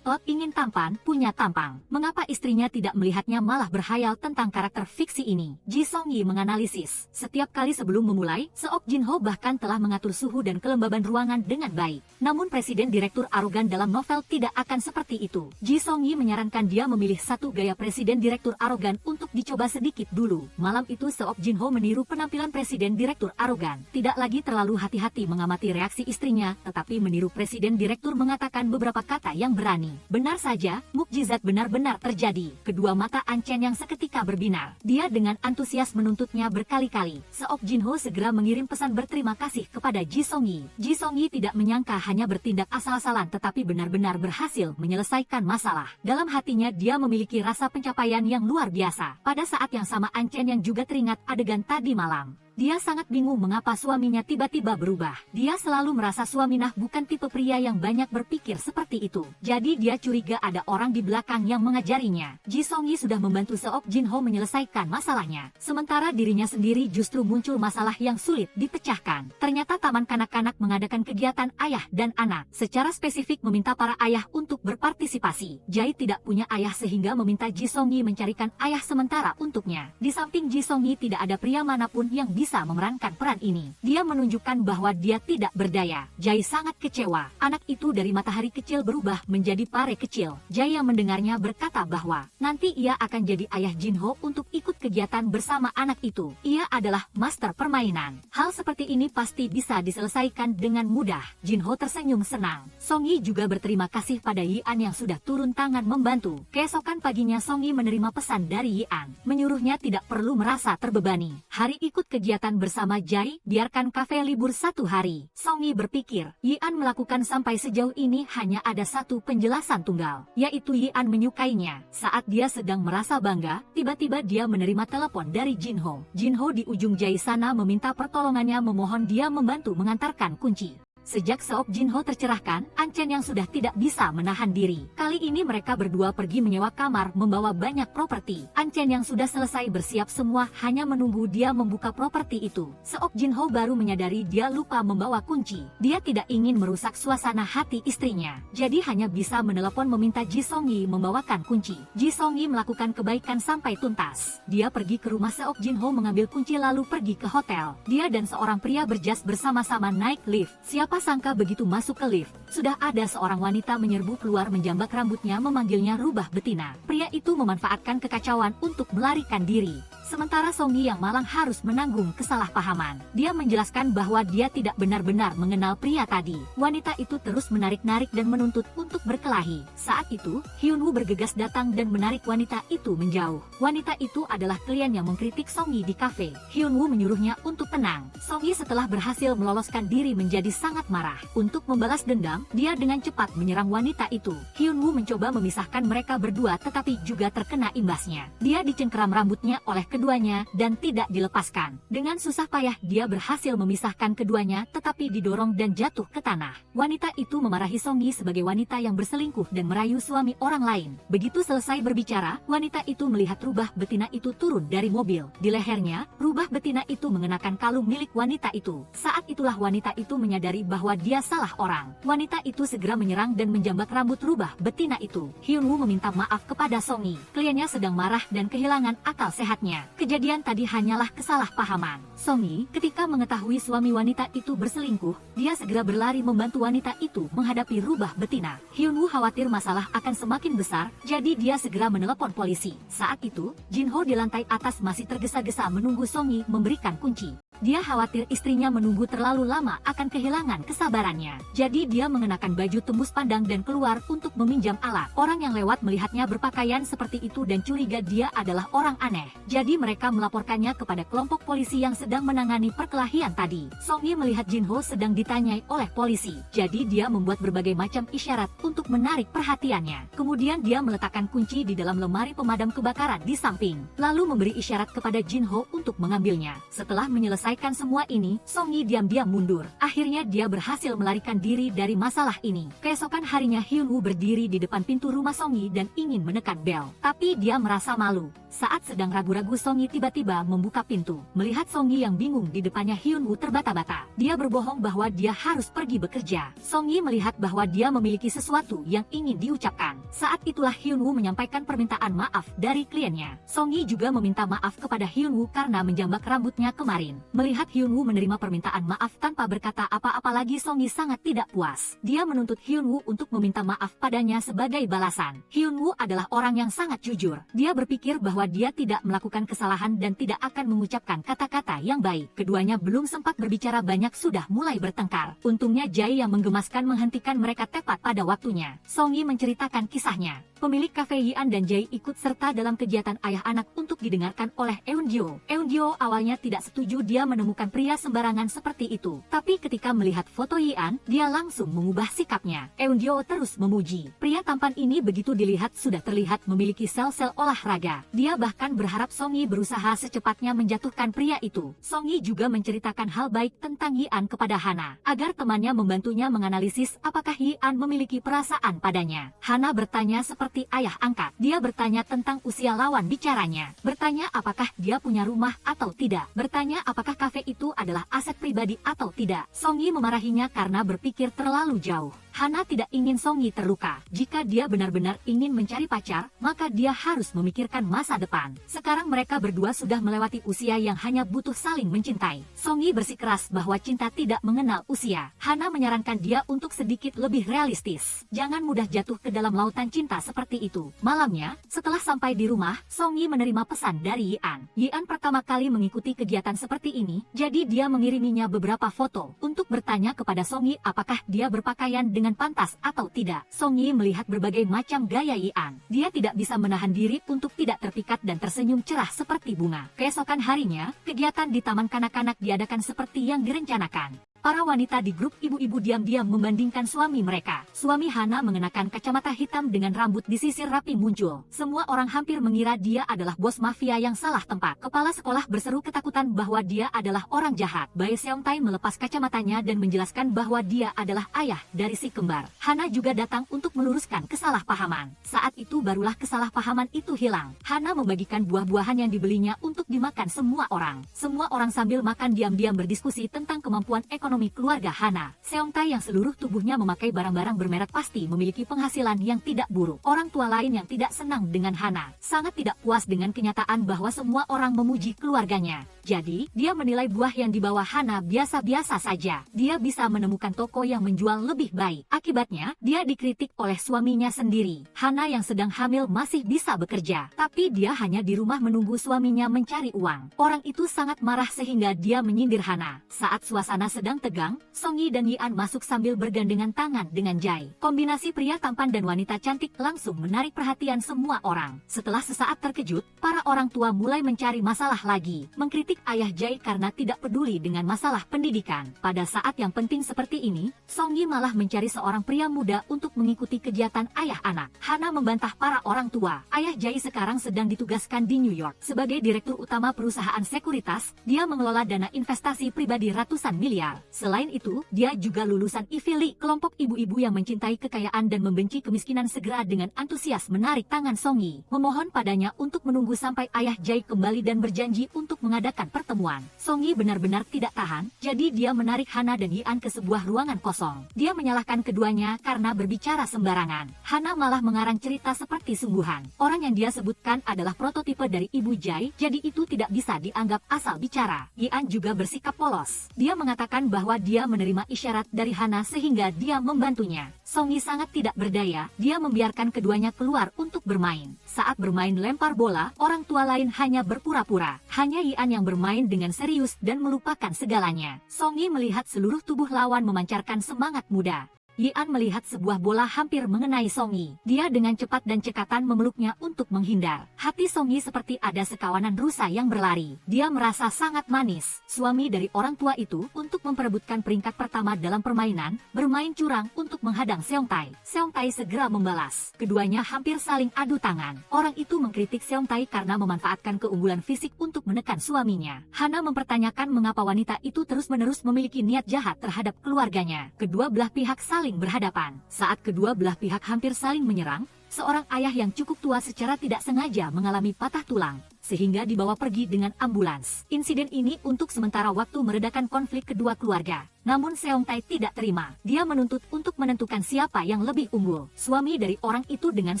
ingin tampan, punya tampang. Mengapa istrinya tidak melihatnya malah berhayal tentang karakter fiksi ini? Ji Song-yi menganalisis. Setiap kali sebelum memulai, Seok Jin-ho bahkan telah mengatur suhu dan kelembaban ruangan dengan baik. Namun presiden direktur arogan dalam novel tidak akan seperti itu. Ji Song-yi menyarankan dia memilih satu gaya presiden direktur arogan untuk dicoba sedikit dulu. Malam itu Seok Jin-ho meniru penampilan presiden direktur arogan. Tidak lagi terlalu hati-hati mengamati reaksi istrinya, tetapi meniru presiden direktur mengatakan beberapa kata yang berani. Benar saja, mukjizat benar-benar terjadi. Kedua mata An Chen yang seketika berbinar. Dia dengan antusias menuntutnya berkali-kali. Seok Jinho segera mengirim pesan berterima kasih kepada Ji Songyi. Ji Songyi tidak menyangka hanya bertindak asal-asalan tetapi benar-benar berhasil menyelesaikan masalah. Dalam hatinya dia memiliki rasa pencapaian yang luar biasa. Pada saat yang sama An Chen yang juga teringat adegan tadi malam. Dia sangat bingung mengapa suaminya tiba-tiba berubah. Dia selalu merasa suaminya bukan tipe pria yang banyak berpikir seperti itu. Jadi dia curiga ada orang di belakang yang mengajarinya. Ji Songyi sudah membantu Seok Jinho menyelesaikan masalahnya. Sementara dirinya sendiri justru muncul masalah yang sulit dipecahkan. Ternyata taman kanak-kanak mengadakan kegiatan ayah dan anak. Secara spesifik meminta para ayah untuk berpartisipasi. Jai tidak punya ayah sehingga meminta Ji Songyi mencarikan ayah sementara untuknya. Di samping Ji Songyi tidak ada pria manapun yang bisa memerankan peran ini. Dia menunjukkan bahwa dia tidak berdaya. Jai sangat kecewa. Anak itu dari matahari kecil berubah menjadi pare kecil. Jai yang mendengarnya berkata bahwa nanti ia akan jadi ayah Jinho untuk ikut kegiatan bersama anak itu. Ia adalah master permainan. Hal seperti ini pasti bisa diselesaikan dengan mudah. Jinho tersenyum senang. Songyi juga berterima kasih pada Yian yang sudah turun tangan membantu. Keesokan paginya Songyi menerima pesan dari Yian. Menyuruhnya tidak perlu merasa terbebani. Hari ikut kegiatan bersama Jai, biarkan kafe libur 1 hari. Songyi berpikir, Yian melakukan sampai sejauh ini hanya ada satu penjelasan tunggal, yaitu Yian menyukainya. Saat dia sedang merasa bangga, tiba-tiba dia menerima telepon dari Jinho. Jinho di ujung Jai sana meminta pertolongannya memohon dia membantu mengantarkan kunci. Sejak Seok Jinho tercerahkan, An Chen yang sudah tidak bisa menahan diri. Kali ini mereka berdua pergi menyewa kamar membawa banyak properti. An Chen yang sudah selesai bersiap semua hanya menunggu dia membuka properti itu. Seok Jinho baru menyadari dia lupa membawa kunci. Dia tidak ingin merusak suasana hati istrinya. Jadi hanya bisa menelepon meminta Ji Songyi membawakan kunci. Ji Songyi melakukan kebaikan sampai tuntas. Dia pergi ke rumah Seok Jinho mengambil kunci lalu pergi ke hotel. Dia dan seorang pria berjas bersama-sama naik lift. Siapa sangka begitu masuk ke lift, sudah ada seorang wanita menyerbu keluar menjambak rambutnya memanggilnya rubah betina. Pria itu memanfaatkan kekacauan untuk melarikan diri. Sementara Songyi yang malang harus menanggung kesalahpahaman. Dia menjelaskan bahwa dia tidak benar-benar mengenal pria tadi. Wanita itu terus menarik-narik dan menuntut untuk berkelahi. Saat itu, Hyunwoo bergegas datang dan menarik wanita itu menjauh. Wanita itu adalah klien yang mengkritik Songyi di kafe. Hyunwoo menyuruhnya untuk tenang. Songyi setelah berhasil meloloskan diri menjadi sangat marah. Untuk membalas dendam, dia dengan cepat menyerang wanita itu. Hyunwoo mencoba memisahkan mereka berdua tetapi juga terkena imbasnya. Dia dicengkeram rambutnya oleh keduanya dan tidak dilepaskan. Dengan susah payah dia berhasil memisahkan keduanya tetapi didorong dan jatuh ke tanah. Wanita itu memarahi Songyi sebagai wanita yang berselingkuh dan merayu suami orang lain. Begitu selesai berbicara, wanita itu melihat rubah betina itu turun dari mobil. Di lehernya, rubah betina itu mengenakan kalung milik wanita itu. Saat itulah wanita itu menyadari bahwa dia salah orang. Wanita itu segera menyerang dan menjambak rambut rubah betina itu. Hyunwoo meminta maaf kepada Songyi. Kliennya sedang marah dan kehilangan akal sehatnya. Kejadian tadi hanyalah kesalahpahaman. Songyi, ketika mengetahui suami wanita itu berselingkuh, dia segera berlari membantu wanita itu menghadapi rubah betina. Hyunwoo khawatir masalah akan semakin besar, jadi dia segera menelepon polisi. Saat itu, Jinho di lantai atas masih tergesa-gesa menunggu Songyi memberikan kunci. Dia khawatir istrinya menunggu terlalu lama akan kehilangan kesabarannya. Jadi dia mengenakan baju tembus pandang dan keluar untuk meminjam alat. Orang yang lewat melihatnya berpakaian seperti itu dan curiga dia adalah orang aneh. Jadi mereka melaporkannya kepada kelompok polisi yang sedang menangani perkelahian tadi. Songyi melihat Jinho sedang ditanyai oleh polisi. Jadi dia membuat berbagai macam isyarat untuk menarik perhatiannya. Kemudian dia meletakkan kunci di dalam lemari pemadam kebakaran di samping. Lalu memberi isyarat kepada Jinho untuk mengambilnya. Setelah menyelesaikan semua ini, Songyi diam-diam mundur. Akhirnya dia berhasil melarikan diri dari masalah ini. Keesokan harinya Hyunwoo berdiri di depan pintu rumah Songyi dan ingin menekan bel. Tapi dia merasa malu. Saat sedang ragu-ragu Songyi tiba-tiba membuka pintu. Melihat Songyi yang bingung di depannya Hyunwoo terbata-bata. Dia berbohong bahwa dia harus pergi bekerja. Songyi melihat bahwa dia memiliki sesuatu yang ingin diucapkan. Saat itulah Hyunwoo menyampaikan permintaan maaf dari kliennya. Songyi juga meminta maaf kepada Hyunwoo karena menjambak rambutnya kemarin. Melihat Hyunwoo menerima permintaan maaf tanpa berkata apa-apa lagi, Song Yi sangat tidak puas. Dia menuntut Hyunwoo untuk meminta maaf padanya sebagai balasan. Hyunwoo adalah orang yang sangat jujur. Dia berpikir bahwa dia tidak melakukan kesalahan dan tidak akan mengucapkan kata-kata yang baik. Keduanya belum sempat berbicara banyak sudah mulai bertengkar. Untungnya Jae yang menggemaskan menghentikan mereka tepat pada waktunya. Song Yi menceritakan kisahnya. Pemilik kafe Yian dan Jae ikut serta dalam kegiatan ayah anak untuk didengarkan oleh Eunjo. Eunjo awalnya tidak setuju dia menemukan pria sembarangan seperti itu. Tapi ketika melihat foto Yian, dia langsung mengubah sikapnya. Eunjo terus memuji. Pria tampan ini begitu dilihat sudah terlihat memiliki sel-sel olahraga. Dia bahkan berharap Song Yi berusaha secepatnya menjatuhkan pria itu. Song Yi juga menceritakan hal baik tentang Yian kepada Hana, agar temannya membantunya menganalisis apakah Yian memiliki perasaan padanya. Hana bertanya seperti ayah angkat. Dia bertanya tentang usia lawan bicaranya. Bertanya apakah dia punya rumah atau tidak. Bertanya apakah kafe itu adalah aset pribadi atau tidak. Song Yi memarahinya karena berpikir terlalu jauh. Hana tidak ingin Song Yi terluka. Jika dia benar-benar ingin mencari pacar, maka dia harus memikirkan masa depan. Sekarang mereka berdua sudah melewati usia yang hanya butuh saling mencintai. Song Yi bersikeras bahwa cinta tidak mengenal usia. Hana menyarankan dia untuk sedikit lebih realistis. Jangan mudah jatuh ke dalam lautan cinta seperti itu. Malamnya, setelah sampai di rumah, Song Yi menerima pesan dari Yian. Yian pertama kali mengikuti kegiatan seperti ini, jadi dia mengiriminya beberapa foto untuk bertanya kepada Song Yi apakah dia berpakaian dengan pantas atau tidak. Song Yi melihat berbagai macam gaya Yian. Dia tidak bisa menahan diri untuk tidak terpikat dan tersenyum cerah seperti bunga. Keesokan harinya, kegiatan di taman kanak-kanak diadakan seperti yang direncanakan. Para wanita di grup ibu-ibu diam-diam membandingkan suami mereka. Suami Hana mengenakan kacamata hitam dengan rambut disisir rapi muncul. Semua orang hampir mengira dia adalah bos mafia yang salah tempat. Kepala sekolah berseru ketakutan bahwa dia adalah orang jahat. Bae Seongtae melepas kacamatanya dan menjelaskan bahwa dia adalah ayah dari si kembar. Hana juga datang untuk meluruskan kesalahpahaman. Saat itu barulah kesalahpahaman itu hilang. Hana membagikan buah-buahan yang dibelinya untuk dimakan semua orang. Semua orang sambil makan diam-diam berdiskusi tentang kemampuan ekonomi keluarga Hana. Seongtae yang seluruh tubuhnya memakai barang-barang bermerek pasti memiliki penghasilan yang tidak buruk. Orang tua lain yang tidak senang dengan Hana sangat tidak puas dengan kenyataan bahwa semua orang memuji keluarganya. Jadi, dia menilai buah yang dibawa Hana biasa-biasa saja. Dia bisa menemukan toko yang menjual lebih baik. Akibatnya, dia dikritik oleh suaminya sendiri. Hana yang sedang hamil masih bisa bekerja, tapi dia hanya di rumah menunggu suaminya mencari uang. Orang itu sangat marah sehingga dia menyindir Hana. Saat suasana sedang tegang, Song Yi dan Yian masuk sambil bergandengan tangan dengan Jae. Kombinasi pria tampan dan wanita cantik langsung menarik perhatian semua orang. Setelah sesaat terkejut, para orang tua mulai mencari masalah lagi, mengkritik ayah Jae karena tidak peduli dengan masalah pendidikan. Pada saat yang penting seperti ini, Song Yi malah mencari seorang pria muda untuk mengikuti kegiatan ayah anak. Hana membantah para orang tua. Ayah Jae sekarang sedang ditugaskan di New York sebagai direktur utama perusahaan sekuritas. Dia mengelola dana investasi pribadi ratusan miliar. Selain itu, dia juga lulusan Ivy League. Kelompok ibu-ibu yang mencintai kekayaan dan membenci kemiskinan segera dengan antusias menarik tangan Song Yi, memohon padanya untuk menunggu sampai ayah Jae kembali dan berjanji untuk mengadakan pertemuan. Song Yi benar-benar tidak tahan, jadi dia menarik Hana dan Yian ke sebuah ruangan kosong. Dia menyalahkan keduanya karena berbicara sembarangan. Hana malah mengarang cerita seperti sungguhan. Orang yang dia sebutkan adalah prototipe dari ibu Jae, jadi itu tidak bisa dianggap asal bicara. Yian juga bersikap polos. Dia mengatakan bahwa dia menerima isyarat dari Hana sehingga dia membantunya. Song Yi sangat tidak berdaya, dia membiarkan keduanya keluar untuk bermain. Saat bermain lempar bola, orang tua lain hanya berpura-pura. Hanya Yian yang bermain dengan serius dan melupakan segalanya. Song Yi melihat seluruh tubuh lawan memancarkan semangat muda. Yian melihat sebuah bola hampir mengenai Song Yi. Dia dengan cepat dan cekatan memeluknya untuk menghindar. Hati Song Yi seperti ada sekawanan rusa yang berlari. Dia merasa sangat manis. Suami dari orang tua itu untuk memperebutkan peringkat pertama dalam permainan, bermain curang untuk menghadang Seongtae. Seongtae segera membalas. Keduanya hampir saling adu tangan. Orang itu mengkritik Seongtae karena memanfaatkan keunggulan fisik untuk menekan suaminya. Hana mempertanyakan mengapa wanita itu terus-menerus memiliki niat jahat terhadap keluarganya. Kedua belah pihak saling berhadapan. Saat kedua belah pihak hampir saling menyerang, seorang ayah yang cukup tua secara tidak sengaja mengalami patah tulang. sehingga dibawa pergi dengan ambulans. Insiden ini untuk sementara waktu meredakan konflik kedua keluarga. Namun Seong Tai tidak terima. Dia menuntut untuk menentukan siapa yang lebih unggul. Suami dari orang itu dengan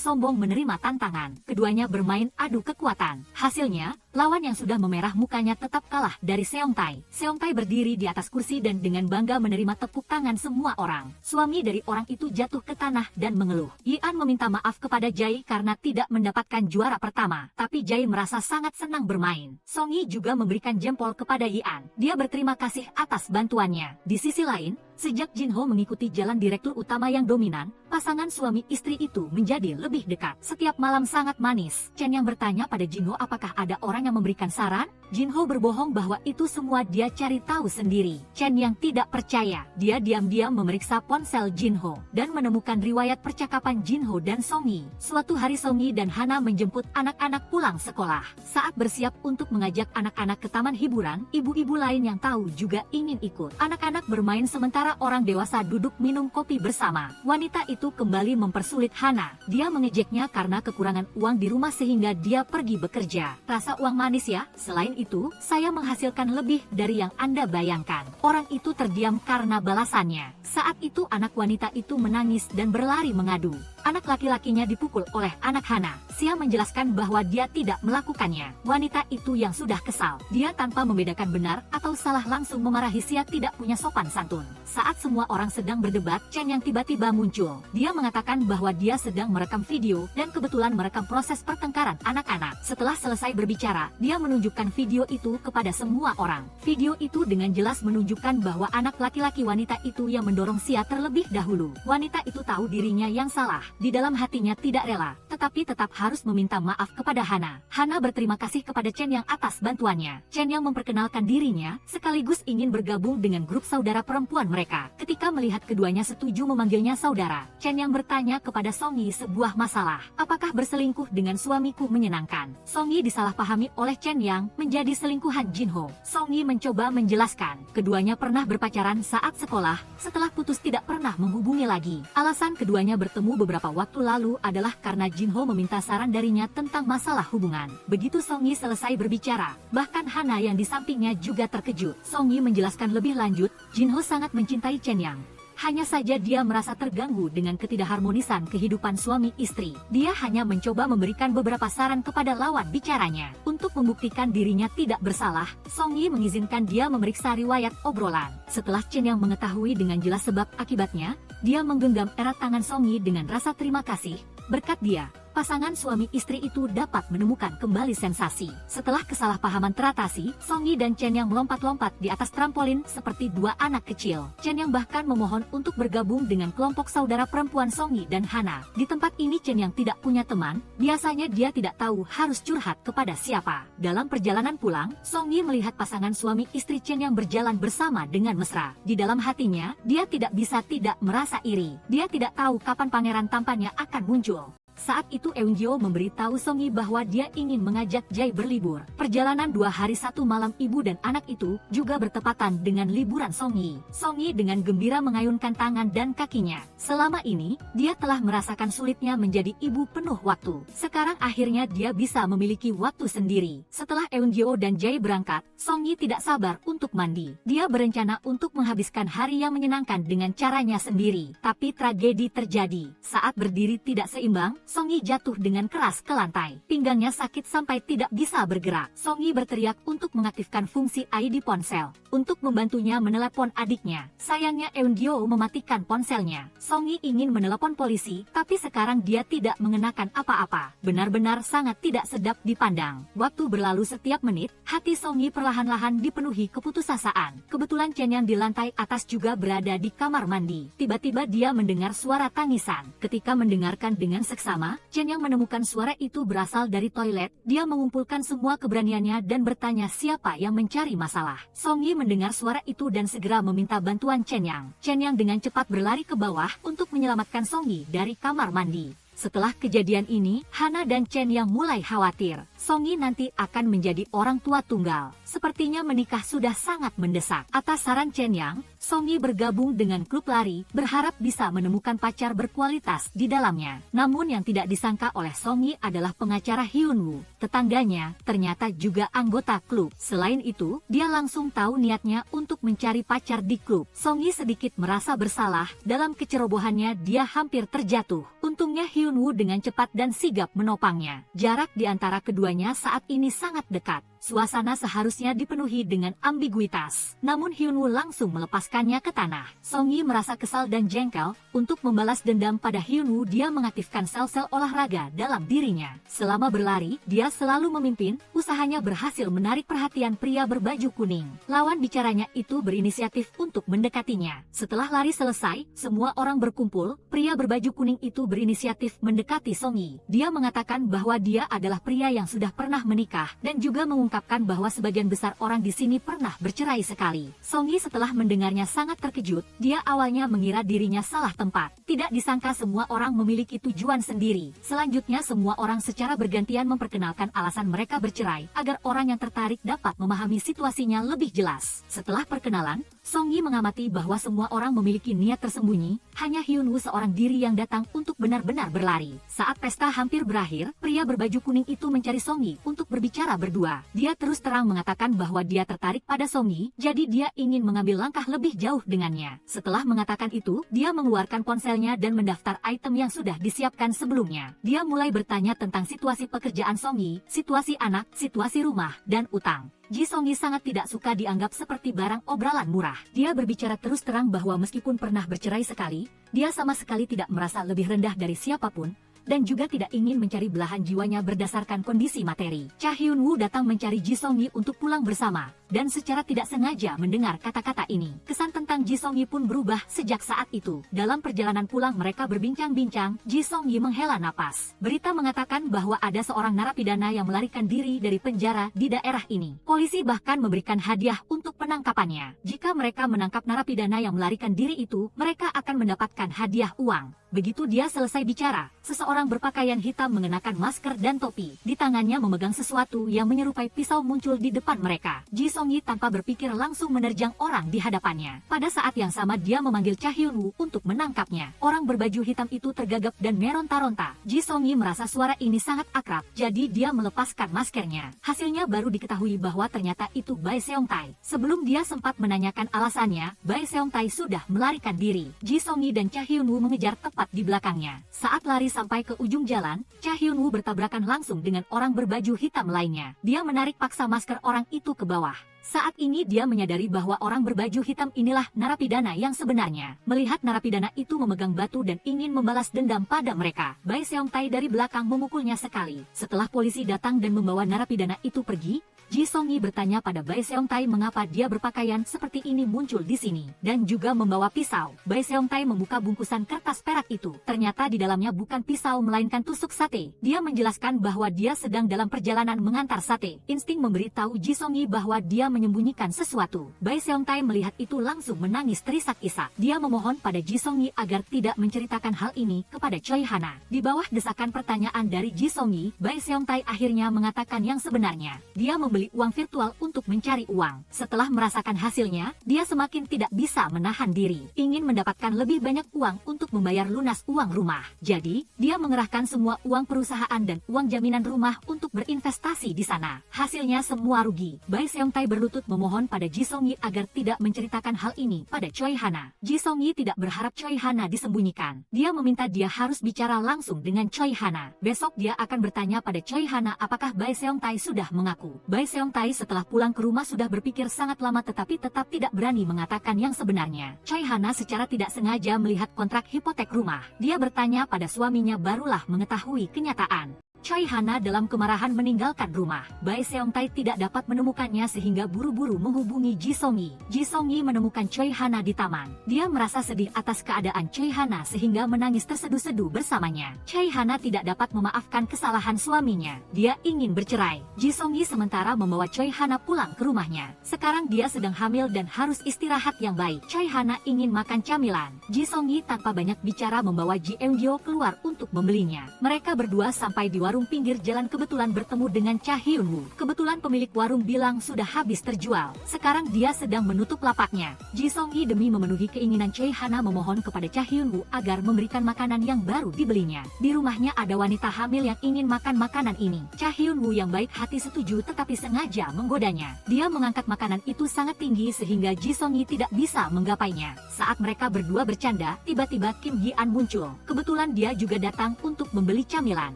sombong menerima tantangan. Keduanya bermain adu kekuatan. Hasilnya, lawan yang sudah memerah mukanya tetap kalah dari Seong Tai. Seong Tai berdiri di atas kursi dan dengan bangga menerima tepuk tangan semua orang. Suami dari orang itu jatuh ke tanah dan mengeluh. Yian meminta maaf kepada Jai karena tidak mendapatkan juara pertama. Tapi Jai merasa sangat senang bermain. Song Yi juga memberikan jempol kepada Yian. Dia berterima kasih atas bantuannya. Di sisi lain, sejak Jin Ho mengikuti jalan direktur utama yang dominan, pasangan suami istri itu menjadi lebih dekat. Setiap malam sangat manis. Chen yang bertanya pada Jin Ho apakah ada orang yang memberikan saran. Jin Ho berbohong bahwa itu semua dia cari tahu sendiri. Chen yang tidak percaya. Dia diam-diam memeriksa ponsel Jin Ho dan menemukan riwayat percakapan Jin Ho dan Song Yi. Suatu hari Song Yi dan Hana menjemput anak-anak pulang sekolah. Saat bersiap untuk mengajak anak-anak ke taman hiburan, ibu-ibu lain yang tahu juga ingin ikut. Anak-anak bermain sementara orang dewasa duduk minum kopi bersama. Wanita itu kembali mempersulit Hana. Dia mengejeknya karena kekurangan uang di rumah sehingga dia pergi bekerja. Rasa uang manis ya? Selain itu, saya menghasilkan lebih dari yang Anda bayangkan. Orang itu terdiam karena balasannya. Saat itu anak wanita itu menangis dan berlari mengadu. Anak laki-lakinya dipukul oleh anak Hana. Sia menjelaskan bahwa dia tidak melakukannya. Wanita itu yang sudah kesal. Dia tanpa membedakan benar atau salah langsung memarahi Sia tidak punya sopan santun. Saat semua orang sedang berdebat, Chen yang tiba-tiba muncul. Dia mengatakan bahwa dia sedang merekam video dan kebetulan merekam proses pertengkaran anak-anak. Setelah selesai berbicara, dia menunjukkan video itu kepada semua orang. Video itu dengan jelas menunjukkan bahwa anak laki-laki wanita itu yang mendorong Sia terlebih dahulu. Wanita itu tahu dirinya yang salah. Di dalam hatinya tidak rela, tetapi tetap harus meminta maaf kepada Hana. Hana berterima kasih kepada Chen yang atas bantuannya. Chen yang memperkenalkan dirinya, sekaligus ingin bergabung dengan grup saudara perempuan mereka. Ketika melihat keduanya setuju memanggilnya saudara, Chen yang bertanya kepada Song Yi sebuah masalah. Apakah berselingkuh dengan suamiku menyenangkan? Song Yi disalahpahami oleh Chen yang menjadi selingkuhan Jin Ho. Song Yi mencoba menjelaskan, keduanya pernah berpacaran saat sekolah, setelah putus tidak pernah menghubungi lagi. Alasan keduanya bertemu beberapa waktu lalu adalah karena Jin Ho meminta saran darinya tentang masalah hubungan. Begitu Song Yi selesai berbicara, bahkan Hana yang di sampingnya juga terkejut. Song Yi menjelaskan lebih lanjut, Jin Ho sangat mencintai Chen Yang. Hanya saja dia merasa terganggu dengan ketidakharmonisan kehidupan suami istri. Dia hanya mencoba memberikan beberapa saran kepada lawan bicaranya. Untuk membuktikan dirinya tidak bersalah, Song Yi mengizinkan dia memeriksa riwayat obrolan. Setelah Chen yang mengetahui dengan jelas sebab akibatnya, dia menggenggam erat tangan Song Yi dengan rasa terima kasih. Berkat dia, pasangan suami istri itu dapat menemukan kembali sensasi. Setelah kesalahpahaman teratasi, Song Yi dan Chen yang melompat-lompat di atas trampolin seperti dua anak kecil. Chen yang bahkan memohon untuk bergabung dengan kelompok saudara perempuan Song Yi dan Hana. Di tempat ini Chen yang tidak punya teman, biasanya dia tidak tahu harus curhat kepada siapa. Dalam perjalanan pulang, Song Yi melihat pasangan suami istri Chen yang berjalan bersama dengan mesra. Di dalam hatinya, dia tidak bisa tidak merasa iri. Dia tidak tahu kapan pangeran tampannya akan muncul. Saat itu Eunjo memberitahu Song Yi bahwa dia ingin mengajak Jai berlibur. Perjalanan 2 hari 1 malam ibu dan anak itu juga bertepatan dengan liburan Song Yi. Song Yi dengan gembira mengayunkan tangan dan kakinya. Selama ini, dia telah merasakan sulitnya menjadi ibu penuh waktu. Sekarang akhirnya dia bisa memiliki waktu sendiri. Setelah Eunjo dan Jai berangkat, Song Yi tidak sabar untuk mandi. Dia berencana untuk menghabiskan hari yang menyenangkan dengan caranya sendiri. Tapi tragedi terjadi. Saat berdiri tidak seimbang, Song Yi jatuh dengan keras ke lantai. Pinggangnya sakit sampai tidak bisa bergerak. Song Yi berteriak untuk mengaktifkan fungsi ID ponsel untuk membantunya menelepon adiknya. Sayangnya Eunjo mematikan ponselnya. Song Yi ingin menelepon polisi, tapi sekarang dia tidak mengenakan apa-apa. Benar-benar sangat tidak sedap dipandang. Waktu berlalu setiap menit, hati Song Yi perlahan-lahan dipenuhi keputusasaan. Kebetulan Chen yang di lantai atas juga berada di kamar mandi. Tiba-tiba dia mendengar suara tangisan. Ketika mendengarkan dengan seksama, Chen yang menemukan suara itu berasal dari toilet. Dia mengumpulkan semua keberaniannya dan bertanya siapa yang mencari masalah. Song Yi mendengar suara itu dan segera meminta bantuan Chen Yang. Chen Yang dengan cepat berlari ke bawah untuk menyelamatkan Song Yi dari kamar mandi. Setelah kejadian ini, Hana dan Chen yang mulai khawatir. Songyi nanti akan menjadi orang tua tunggal. Sepertinya menikah sudah sangat mendesak. Atas saran Chen Yang, Songyi bergabung dengan klub lari, berharap bisa menemukan pacar berkualitas di dalamnya. Namun yang tidak disangka oleh Songyi adalah pengacara Hyun Woo. Tetangganya ternyata juga anggota klub. Selain itu, dia langsung tahu niatnya untuk mencari pacar di klub. Songyi sedikit merasa bersalah. Dalam kecerobohannya dia hampir terjatuh. Untungnya Hyun Woo dengan cepat dan sigap menopangnya. Jarak di antara keduanya saat ini sangat dekat. Suasana seharusnya dipenuhi dengan ambiguitas. Namun Hyun Woo langsung melepaskannya ke tanah. Songyi merasa kesal dan jengkel. Untuk membalas dendam pada Hyun Woo, dia mengaktifkan sel-sel olahraga dalam dirinya. Selama berlari, dia selalu memimpin. Usahanya berhasil menarik perhatian pria berbaju kuning. Lawan bicaranya itu berinisiatif untuk mendekatinya. Setelah lari selesai, semua orang berkumpul. Pria berbaju kuning itu berinisiatif mendekati Songyi. Dia mengatakan bahwa dia adalah pria yang sudah pernah menikah dan juga mengungkapkan bahwa sebagian besar orang di sini pernah bercerai sekali. Songyi setelah mendengarnya sangat terkejut. Dia awalnya mengira dirinya salah tempat. Tidak disangka semua orang memiliki tujuan sendiri. Selanjutnya semua orang secara bergantian memperkenalkan alasan mereka bercerai agar orang yang tertarik dapat memahami situasinya lebih jelas. Setelah perkenalan, Songyi mengamati bahwa semua orang memiliki niat tersembunyi. Hanya Hyun Woo seorang diri yang datang untuk benar-benar berlari. Saat pesta hampir berakhir, pria berbaju kuning itu mencari Songyi untuk berbicara berdua. Dia terus terang mengatakan bahwa dia tertarik pada Songyi, jadi dia ingin mengambil langkah lebih jauh dengannya. Setelah mengatakan itu, dia mengeluarkan ponselnya dan mendaftar item yang sudah disiapkan sebelumnya. Dia mulai bertanya tentang situasi pekerjaan Songyi, situasi anak, situasi rumah, dan utang. Ji Songyi sangat tidak suka dianggap seperti barang obrolan murah. Dia berbicara terus terang bahwa meskipun pernah bercerai sekali, dia sama sekali tidak merasa lebih rendah dari siapapun, dan juga tidak ingin mencari belahan jiwanya berdasarkan kondisi materi. Cha Hyun Woo datang mencari Ji Songyi untuk pulang bersama, dan secara tidak sengaja mendengar kata-kata ini. Kesan tentang Ji Songyi pun berubah sejak saat itu. Dalam perjalanan pulang mereka berbincang-bincang, Ji Songyi menghela napas. Berita mengatakan bahwa ada seorang narapidana yang melarikan diri dari penjara di daerah ini. Polisi bahkan memberikan hadiah untuk penangkapannya. Jika mereka menangkap narapidana yang melarikan diri itu, mereka akan mendapatkan hadiah uang. Begitu dia selesai bicara, seseorang berpakaian hitam mengenakan masker dan topi. Di tangannya memegang sesuatu yang menyerupai pisau muncul di depan mereka. Ji Songyi tanpa berpikir langsung menerjang orang di hadapannya. Pada saat yang sama dia memanggil Cha Hyun Woo untuk menangkapnya. Orang berbaju hitam itu tergagap dan meronta-ronta. Ji Songyi merasa suara ini sangat akrab, jadi dia melepaskan maskernya. Hasilnya baru diketahui bahwa ternyata itu Bae Seong Tae. Sebelum dia sempat menanyakan alasannya, Bae Seong Tae sudah melarikan diri. Ji Songyi dan Cha Hyun Woo mengejar tepat di belakangnya. Saat lari sampai ke ujung jalan, Cha Hyun Woo bertabrakan langsung dengan orang berbaju hitam lainnya. Dia menarik paksa masker orang itu ke bawah. Saat ini dia menyadari bahwa orang berbaju hitam inilah narapidana yang sebenarnya. Melihat narapidana itu memegang batu dan ingin membalas dendam pada mereka, Bae Seong Tae dari belakang memukulnya sekali. Setelah polisi datang dan membawa narapidana itu pergi, Ji Songyi bertanya pada Bae Seong Tae mengapa dia berpakaian seperti ini muncul di sini, dan juga membawa pisau. Bae Seong Tae membuka bungkusan kertas perak itu. Ternyata di dalamnya bukan pisau melainkan tusuk sate. Dia menjelaskan bahwa dia sedang dalam perjalanan mengantar sate. Insting memberitahu Ji Songyi bahwa dia menyembunyikan sesuatu. Bae Seong Tae melihat itu langsung menangis terisak-isak. Dia memohon pada Ji Songyi agar tidak menceritakan hal ini kepada Choi Hana. Di bawah desakan pertanyaan dari Ji Songyi, Bae Seong Tae akhirnya mengatakan yang sebenarnya. Dia membeli uang virtual untuk mencari uang. Setelah merasakan hasilnya, dia semakin tidak bisa menahan diri. Ingin mendapatkan lebih banyak uang untuk membayar lunas uang rumah. Jadi, dia mengerahkan semua uang perusahaan dan uang jaminan rumah untuk berinvestasi di sana. Hasilnya semua rugi. Bae Seong Tae berlutut memohon pada Ji Songyi agar tidak menceritakan hal ini pada Choi Hana. Ji Songyi tidak berharap Choi Hana disembunyikan. Dia meminta dia harus bicara langsung dengan Choi Hana. Besok dia akan bertanya pada Choi Hana apakah Bae Seong Tae sudah mengaku. Bae Seong Tae setelah pulang ke rumah sudah berpikir sangat lama tetapi tetap tidak berani mengatakan yang sebenarnya. Choi Hana secara tidak sengaja melihat kontrak hipotek rumah. Dia bertanya pada suaminya barulah mengetahui kenyataan. Choi Hana dalam kemarahan meninggalkan rumah. Bai Seongtae tidak dapat menemukannya sehingga buru-buru menghubungi Ji Song-yi. Ji Song-yi menemukan Choi Hana di taman. Dia merasa sedih atas keadaan Choi Hana sehingga menangis terseduh-seduh bersamanya. Choi Hana tidak dapat memaafkan kesalahan suaminya. Dia ingin bercerai. Ji Song-yi sementara membawa Choi Hana pulang ke rumahnya. Sekarang dia sedang hamil dan harus istirahat yang baik. Choi Hana ingin makan camilan. Ji Song-yi tanpa banyak bicara membawa Ji Eun-gyo keluar untuk membelinya. Mereka berdua sampai di warung pinggir jalan kebetulan bertemu dengan Cha Hyun-woo. Kebetulan pemilik warung bilang sudah habis terjual. Sekarang dia sedang menutup lapaknya. Ji Song-yi demi memenuhi keinginan Choi Hana memohon kepada Cha Hyun-woo agar memberikan makanan yang baru dibelinya. Di rumahnya ada wanita hamil yang ingin makan makanan ini. Cha Hyun-woo yang baik hati setuju tetapi sengaja menggodanya. Dia mengangkat makanan itu sangat tinggi sehingga Ji Song-yi tidak bisa menggapainya. Saat mereka berdua bercanda, tiba-tiba Kim Gi-an muncul. Kebetulan dia juga datang untuk membeli camilan.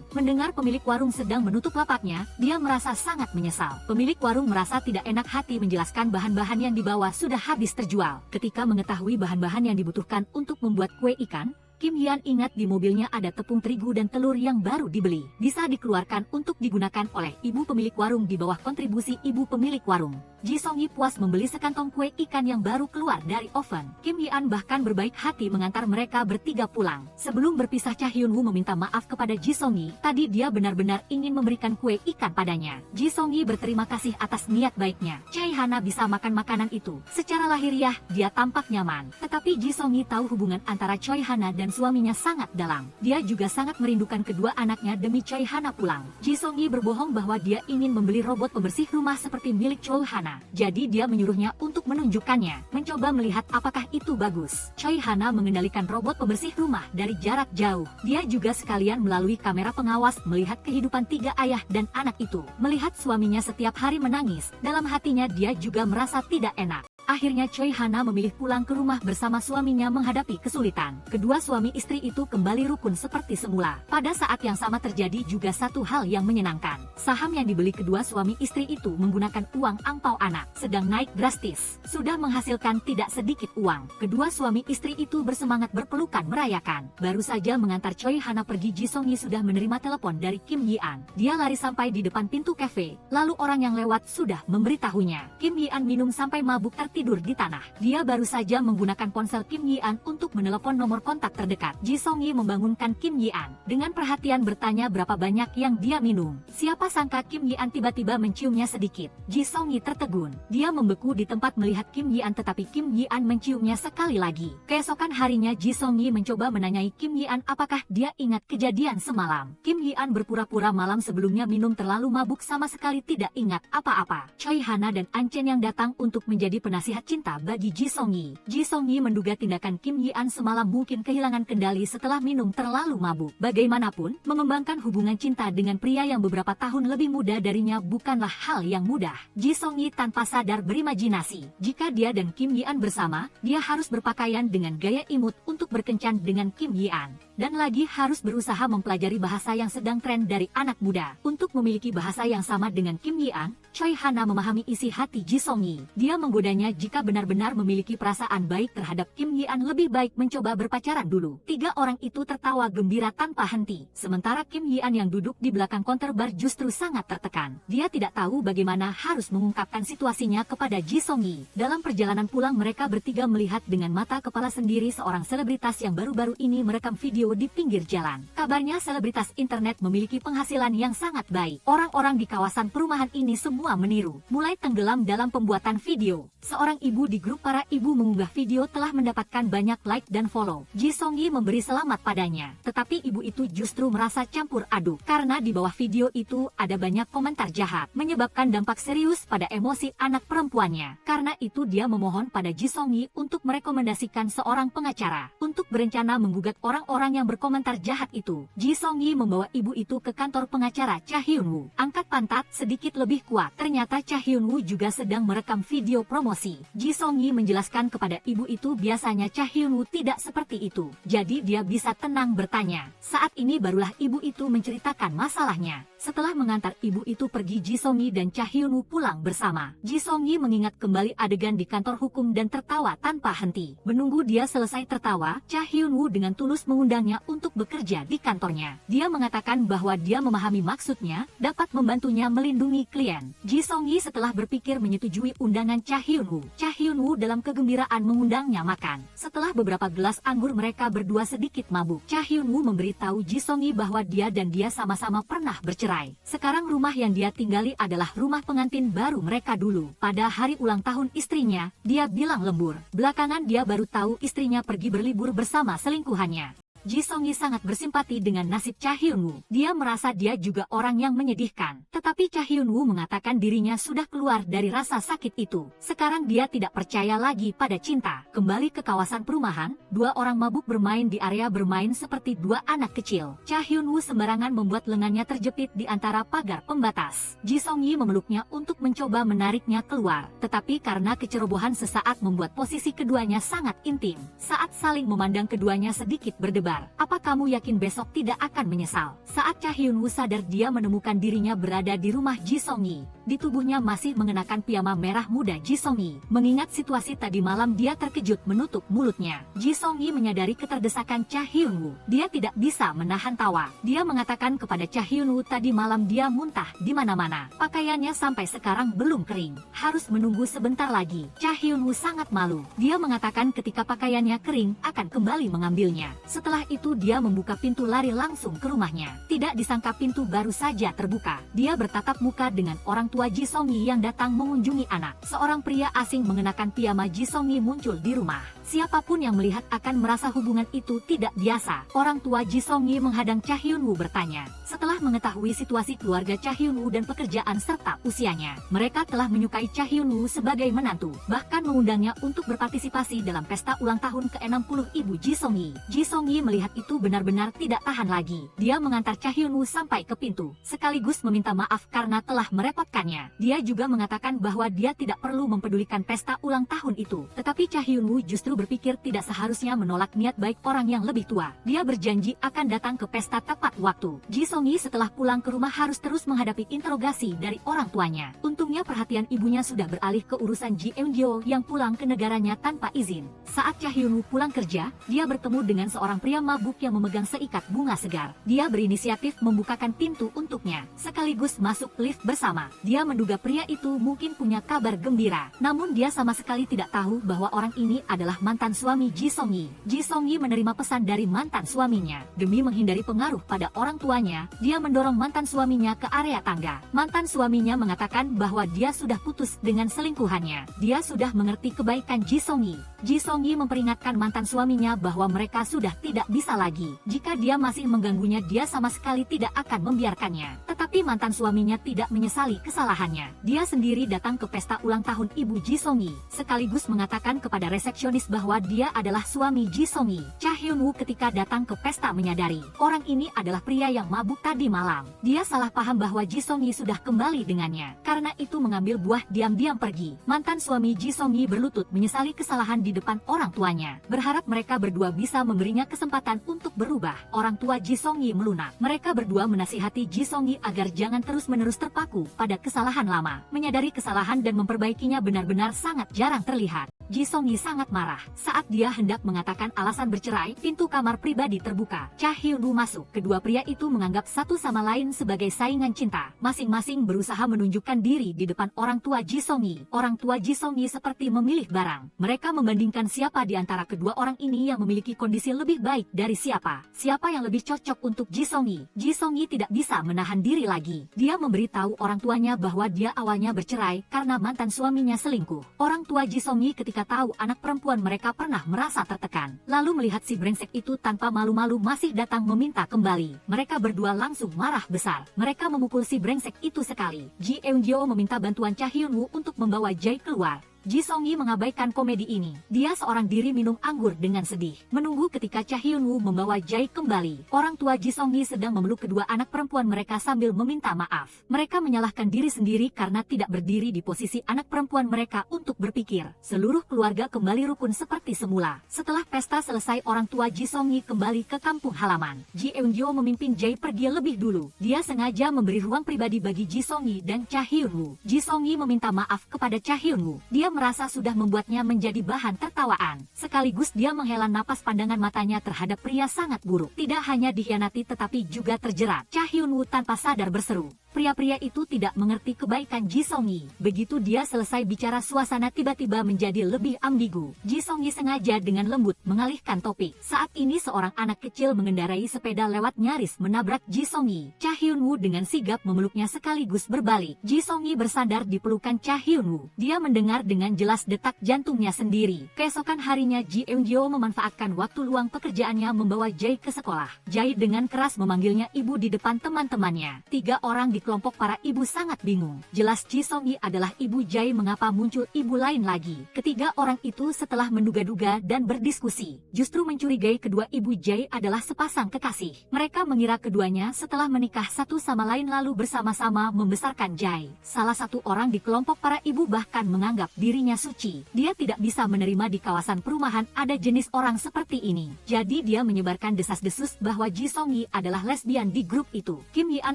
Mendengar pemilik warung sedang menutup lapaknya, dia merasa sangat menyesal. Pemilik warung merasa tidak enak hati menjelaskan bahan-bahan yang dibawa sudah habis terjual. Ketika mengetahui bahan-bahan yang dibutuhkan untuk membuat kue ikan, Kim Gi-an ingat di mobilnya ada tepung terigu dan telur yang baru dibeli. Bisa dikeluarkan untuk digunakan oleh ibu pemilik warung di bawah kontribusi ibu pemilik warung. Ji Song-yi puas membeli sekantong kue ikan yang baru keluar dari oven. Kim Gi-an bahkan berbaik hati mengantar mereka bertiga pulang. Sebelum berpisah, Cha Hyun-woo meminta maaf kepada Ji Song-yi. Tadi dia benar-benar ingin memberikan kue ikan padanya. Ji Song-yi berterima kasih atas niat baiknya. Choi Hana bisa makan makanan itu. Secara lahiriah, dia tampak nyaman. Tetapi Ji Song-yi tahu hubungan antara Choi Hana dan suaminya sangat dalam. Dia juga sangat merindukan kedua anaknya demi Choi Hana pulang. Ji Song-yi berbohong bahwa dia ingin membeli robot pembersih rumah seperti milik Choi Hana. Jadi dia menyuruhnya untuk menunjukkannya, mencoba melihat apakah itu bagus. Choi Hana mengendalikan robot pembersih rumah dari jarak jauh. Dia juga sekalian melalui kamera pengawas melihat kehidupan tiga ayah dan anak itu. Melihat suaminya setiap hari menangis, dalam hatinya dia juga merasa tidak enak. Akhirnya Choi Hana memilih pulang ke rumah bersama suaminya menghadapi kesulitan. Kedua suami istri itu kembali rukun seperti semula. Pada saat yang sama terjadi juga satu hal yang menyenangkan. Saham yang dibeli kedua suami istri itu menggunakan uang angpau anak sedang naik drastis. Sudah menghasilkan tidak sedikit uang. Kedua suami istri itu bersemangat berpelukan merayakan. Baru saja mengantar Choi Hana pergi, Ji Song-yi sudah menerima telepon dari Kim Gi-an. Dia lari sampai di depan pintu kafe. Lalu orang yang lewat sudah memberitahunya. Kim Gi-an minum sampai mabuk tidur di tanah. Dia baru saja menggunakan ponsel Kim Gi-an untuk menelepon nomor kontak terdekat. Ji Song-yi membangunkan Kim Gi-an. Dengan perhatian bertanya berapa banyak yang dia minum. Siapa sangka Kim Gi-an tiba-tiba menciumnya sedikit. Ji Song-yi tertegun. Dia membeku di tempat melihat Kim Gi-an tetapi Kim Gi-an menciumnya sekali lagi. Keesokan harinya Ji Song-yi mencoba menanyai Kim Gi-an apakah dia ingat kejadian semalam. Kim Gi-an berpura-pura malam sebelumnya minum terlalu mabuk sama sekali tidak ingat apa-apa. Choi Hana dan An Chen yang datang untuk menjadi penasihat cinta bagi Ji Song-yi. Ji Song-yi menduga tindakan Kim Gi-an semalam mungkin kehilangan kendali setelah minum terlalu mabuk. Bagaimanapun, mengembangkan hubungan cinta dengan pria yang beberapa tahun lebih muda darinya bukanlah hal yang mudah. Ji Song-yi tanpa sadar berimajinasi. Jika dia dan Kim Gi-an bersama, dia harus berpakaian dengan gaya imut untuk berkencan dengan Kim Gi-an. Dan lagi harus berusaha mempelajari bahasa yang sedang tren dari anak muda. Untuk memiliki bahasa yang sama dengan Kim Gi-an, Choi Hana memahami isi hati Ji Song-yi. Dia menggodanya jika benar-benar memiliki perasaan baik terhadap Kim Gi-an lebih baik mencoba berpacaran dulu. Tiga orang itu tertawa gembira tanpa henti. Sementara Kim Gi-an yang duduk di belakang counter bar justru sangat tertekan. Dia tidak tahu bagaimana harus mengungkapkan situasinya kepada Ji Song-yi. Dalam perjalanan pulang mereka bertiga melihat dengan mata kepala sendiri seorang selebritas yang baru-baru ini merekam video di pinggir jalan. Kabarnya selebritas internet memiliki penghasilan yang sangat baik. Orang-orang di kawasan perumahan ini semua meniru, mulai tenggelam dalam pembuatan video. Seorang ibu di grup para ibu mengunggah video telah mendapatkan banyak like dan follow. Ji Song-yi memberi selamat padanya, tetapi ibu itu justru merasa campur aduk karena di bawah video itu ada banyak komentar jahat, menyebabkan dampak serius pada emosi anak perempuannya. Karena itu dia memohon pada Ji Song-yi untuk merekomendasikan seorang pengacara untuk berencana menggugat orang-orang yang berkomentar jahat itu. Ji Song-yi membawa ibu itu ke kantor pengacara Cha Hyun-woo. Angkat pantat sedikit lebih kuat. Ternyata Cha Hyun-woo juga sedang merekam video promosi. Ji Song-yi menjelaskan kepada ibu itu biasanya Cha Hyun-woo tidak seperti itu. Jadi dia bisa tenang bertanya. Saat ini barulah ibu itu menceritakan masalahnya. Setelah mengantar ibu itu pergi, Ji Song-yi dan Cha Hyun-woo pulang bersama. Ji Song-yi mengingat kembali adegan di kantor hukum dan tertawa tanpa henti. Menunggu dia selesai tertawa, Cha Hyun-woo dengan tulus mengundangnya untuk bekerja di kantornya. Dia mengatakan bahwa dia memahami maksudnya, dapat membantunya melindungi klien. Ji Song-yi setelah berpikir menyetujui undangan Cha Hyun-woo. Cha Hyun-woo dalam kegembiraan mengundangnya makan. Setelah beberapa gelas anggur mereka berdua sedikit mabuk. Cha Hyun-woo memberitahu Ji Song-yi bahwa dia dan dia sama-sama pernah bercerai. Sekarang rumah yang dia tinggali adalah rumah pengantin baru mereka dulu. Pada hari ulang tahun istrinya, dia bilang lembur. Belakangan dia baru tahu istrinya pergi berlibur bersama selingkuhannya. Ji Song-yi sangat bersimpati dengan nasib Cha Hyun-woo. Dia merasa dia juga orang yang menyedihkan. Tetapi Cha Hyun-woo mengatakan dirinya sudah keluar dari rasa sakit itu. Sekarang dia tidak percaya lagi pada cinta. Kembali ke kawasan perumahan, dua orang mabuk bermain di area bermain seperti dua anak kecil. Cha Hyun-woo sembarangan membuat lengannya terjepit di antara pagar pembatas. Ji Song-yi memeluknya untuk mencoba menariknya keluar. Tetapi karena kecerobohan sesaat membuat posisi keduanya sangat intim. Saat saling memandang keduanya sedikit berdebar. Apa kamu yakin besok tidak akan menyesal? Saat Cha Hyun-woo sadar dia menemukan dirinya berada di rumah Ji Song-yi. Di tubuhnya masih mengenakan piyama merah muda Ji Song-yi. Mengingat situasi tadi malam dia terkejut menutup mulutnya. Ji Song-yi menyadari keterdesakan Cha Hyun-woo. Dia tidak bisa menahan tawa. Dia mengatakan kepada Cha Hyun-woo tadi malam dia muntah di mana-mana. Pakaiannya sampai sekarang belum kering. Harus menunggu sebentar lagi. Cha Hyun-woo sangat malu. Dia mengatakan ketika pakaiannya kering akan kembali mengambilnya. Setelah itu dia membuka pintu lari langsung ke rumahnya. Tidak disangka pintu baru saja terbuka. Dia bertatap muka dengan orang tua Ji Song-yi yang datang mengunjungi anak. Seorang pria asing mengenakan piyama Ji Song-yi muncul di rumah. Siapapun yang melihat akan merasa hubungan itu tidak biasa. Orang tua Ji Song-yi menghadang Cha Hyun-woo bertanya. Setelah mengetahui situasi keluarga Cha Hyun-woo dan pekerjaan serta usianya, mereka telah menyukai Cha Hyun-woo sebagai menantu, bahkan mengundangnya untuk berpartisipasi dalam pesta ulang tahun ke-60 ibu Ji Song-yi. Ji Song-yi melihat itu benar-benar tidak tahan lagi. Dia mengantar Cha Hyun-woo sampai ke pintu, sekaligus meminta maaf karena telah merepotkannya. Dia juga mengatakan bahwa dia tidak perlu mempedulikan pesta ulang tahun itu. Tetapi Cha Hyun-woo justru berpikir tidak seharusnya menolak niat baik orang yang lebih tua. Dia berjanji akan datang ke pesta tepat waktu. Ji Song-yi setelah pulang ke rumah harus terus menghadapi interogasi dari orang tuanya. Untungnya perhatian ibunya sudah beralih ke urusan Ji Eun-gyo yang pulang ke negaranya tanpa izin. Saat Cha Hyun-woo pulang kerja, dia bertemu dengan seorang pria mabuk yang memegang seikat bunga segar. Dia berinisiatif membukakan pintu untuknya, sekaligus masuk lift bersama. Dia menduga pria itu mungkin punya kabar gembira. Namun dia sama sekali tidak tahu bahwa orang ini adalah mantan suami Ji Song-yi. Ji Song-yi menerima pesan dari mantan suaminya. Demi menghindari pengaruh pada orang tuanya, dia mendorong mantan suaminya ke area tangga. Mantan suaminya mengatakan bahwa dia sudah putus dengan selingkuhannya. Dia sudah mengerti kebaikan Ji Song-yi. Ji Song-yi memperingatkan mantan suaminya bahwa mereka sudah tidak bisa lagi. Jika dia masih mengganggunya, dia sama sekali tidak akan membiarkannya. Tetapi mantan suaminya tidak menyesali kesalahannya. Dia sendiri datang ke pesta ulang tahun ibu Ji Song-yi, sekaligus mengatakan kepada resepsionis bahwa dia adalah suami Ji Song-yi. Cha Hyun-woo ketika datang ke pesta menyadari orang ini adalah pria yang mabuk tadi malam. Dia salah paham bahwa Ji Song-yi sudah kembali dengannya. Karena itu mengambil buah diam-diam pergi. Mantan suami Ji Song-yi berlutut menyesali kesalahan di depan orang tuanya. Berharap mereka berdua bisa memberinya kesempatan untuk berubah. Orang tua Ji Song-yi melunak. Mereka berdua menasihati Ji Song-yi agar jangan terus-menerus terpaku pada kesalahan lama. Menyadari kesalahan dan memperbaikinya benar-benar sangat jarang terlihat. Ji Song-yi sangat marah. Saat dia hendak mengatakan alasan bercerai, pintu kamar pribadi terbuka. Cha Hyun-woo masuk. Kedua pria itu menganggap satu sama lain sebagai saingan cinta. Masing-masing berusaha menunjukkan diri di depan orang tua Ji Song-yi. Orang tua Ji Song-yi seperti memilih barang. Mereka membandingkan siapa di antara kedua orang ini yang memiliki kondisi lebih baik dari siapa. Siapa yang lebih cocok untuk Ji Song-yi. Ji Song-yi tidak bisa menahan diri lagi. Dia memberitahu orang tuanya bahwa dia awalnya bercerai karena mantan suaminya selingkuh. Orang tua Ji Song-yi ketika tahu anak perempuan mereka pernah merasa tertekan. Lalu melihat si brengsek itu tanpa malu-malu masih datang meminta kembali. Mereka berdua langsung marah besar. Mereka memukul si brengsek itu sekali. Ji Eun-gyo meminta bantuan Cha Hyun-woo untuk membawa Jae keluar. Ji Song-yi mengabaikan komedi ini. Dia seorang diri minum anggur dengan sedih, menunggu ketika Cha Hyun-woo membawa Jae kembali. Orang tua Ji Song-yi sedang memeluk kedua anak perempuan mereka sambil meminta maaf. Mereka menyalahkan diri sendiri karena tidak berdiri di posisi anak perempuan mereka untuk berpikir. Seluruh keluarga kembali rukun seperti semula. Setelah pesta selesai, orang tua Ji Song-yi kembali ke kampung halaman. Ji Eun-gyo memimpin Jae pergi lebih dulu. Dia sengaja memberi ruang pribadi bagi Ji Song-yi dan Cha Hyun-woo. Ji Song-yi meminta maaf kepada Cha Hyun-woo. Dia merasa sudah membuatnya menjadi bahan tertawaan. Sekaligus dia menghela napas, pandangan matanya terhadap pria sangat buruk. Tidak hanya dikhianati tetapi juga terjerat. Cha Hyun-woo tanpa sadar berseru. Pria-pria itu tidak mengerti kebaikan Ji Song-yi. Begitu dia selesai bicara, suasana tiba-tiba menjadi lebih ambigu. Ji Song-yi sengaja dengan lembut mengalihkan topik. Saat ini seorang anak kecil mengendarai sepeda lewat, nyaris menabrak Ji Song-yi. Cha Hyun-woo dengan sigap memeluknya sekaligus berbalik. Ji Song-yi bersandar di pelukan Cha Hyun-woo. Dia mendengar dengan jelas detak jantungnya sendiri. Keesokan harinya Ji Eun-gyo memanfaatkan waktu luang pekerjaannya membawa Jae ke sekolah. Jae dengan keras memanggilnya ibu di depan teman-temannya. 3 orang di kelompok para ibu sangat bingung. Jelas Ji Song-yi adalah ibu Jae, mengapa muncul ibu lain lagi? Ketiga orang itu setelah menduga-duga dan berdiskusi, justru mencurigai kedua ibu Jae adalah sepasang kekasih. Mereka mengira keduanya setelah menikah satu sama lain lalu bersama-sama membesarkan Jae. Salah satu orang di kelompok para ibu bahkan menganggap dirinya suci. Dia tidak bisa menerima di kawasan perumahan ada jenis orang seperti ini. Jadi dia menyebarkan desas-desus bahwa Ji Song-yi adalah lesbian di grup itu. Kim Yi-an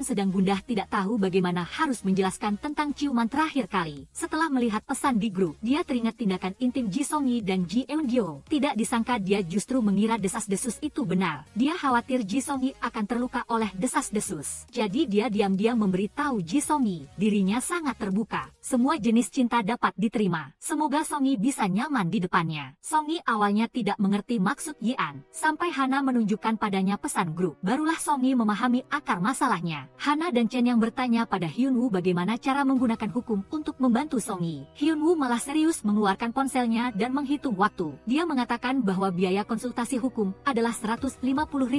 sedang gundah tidak tahu bagaimana harus menjelaskan tentang ciuman terakhir kali. Setelah melihat pesan di grup, dia teringat tindakan intim Ji Song-yi dan Ji Eun-gyo. Tidak disangka dia justru mengira desas-desus itu benar. Dia khawatir Ji Song-yi akan terluka oleh desas-desus. Jadi dia diam-diam memberitahu Ji Song-yi. Dirinya sangat terbuka. Semua jenis cinta dapat diterima. Semoga Song-yi bisa nyaman di depannya. Song-yi awalnya tidak mengerti maksud Yi-an. Sampai Hana menunjukkan padanya pesan grup. Barulah Song-yi memahami akar masalahnya. Hana dan Chen yang bertanya pada Hyun-woo bagaimana cara menggunakan hukum untuk membantu Song-yi. Hyun-woo malah serius mengeluarkan ponselnya dan menghitung waktu. Dia mengatakan bahwa biaya konsultasi hukum adalah 150.000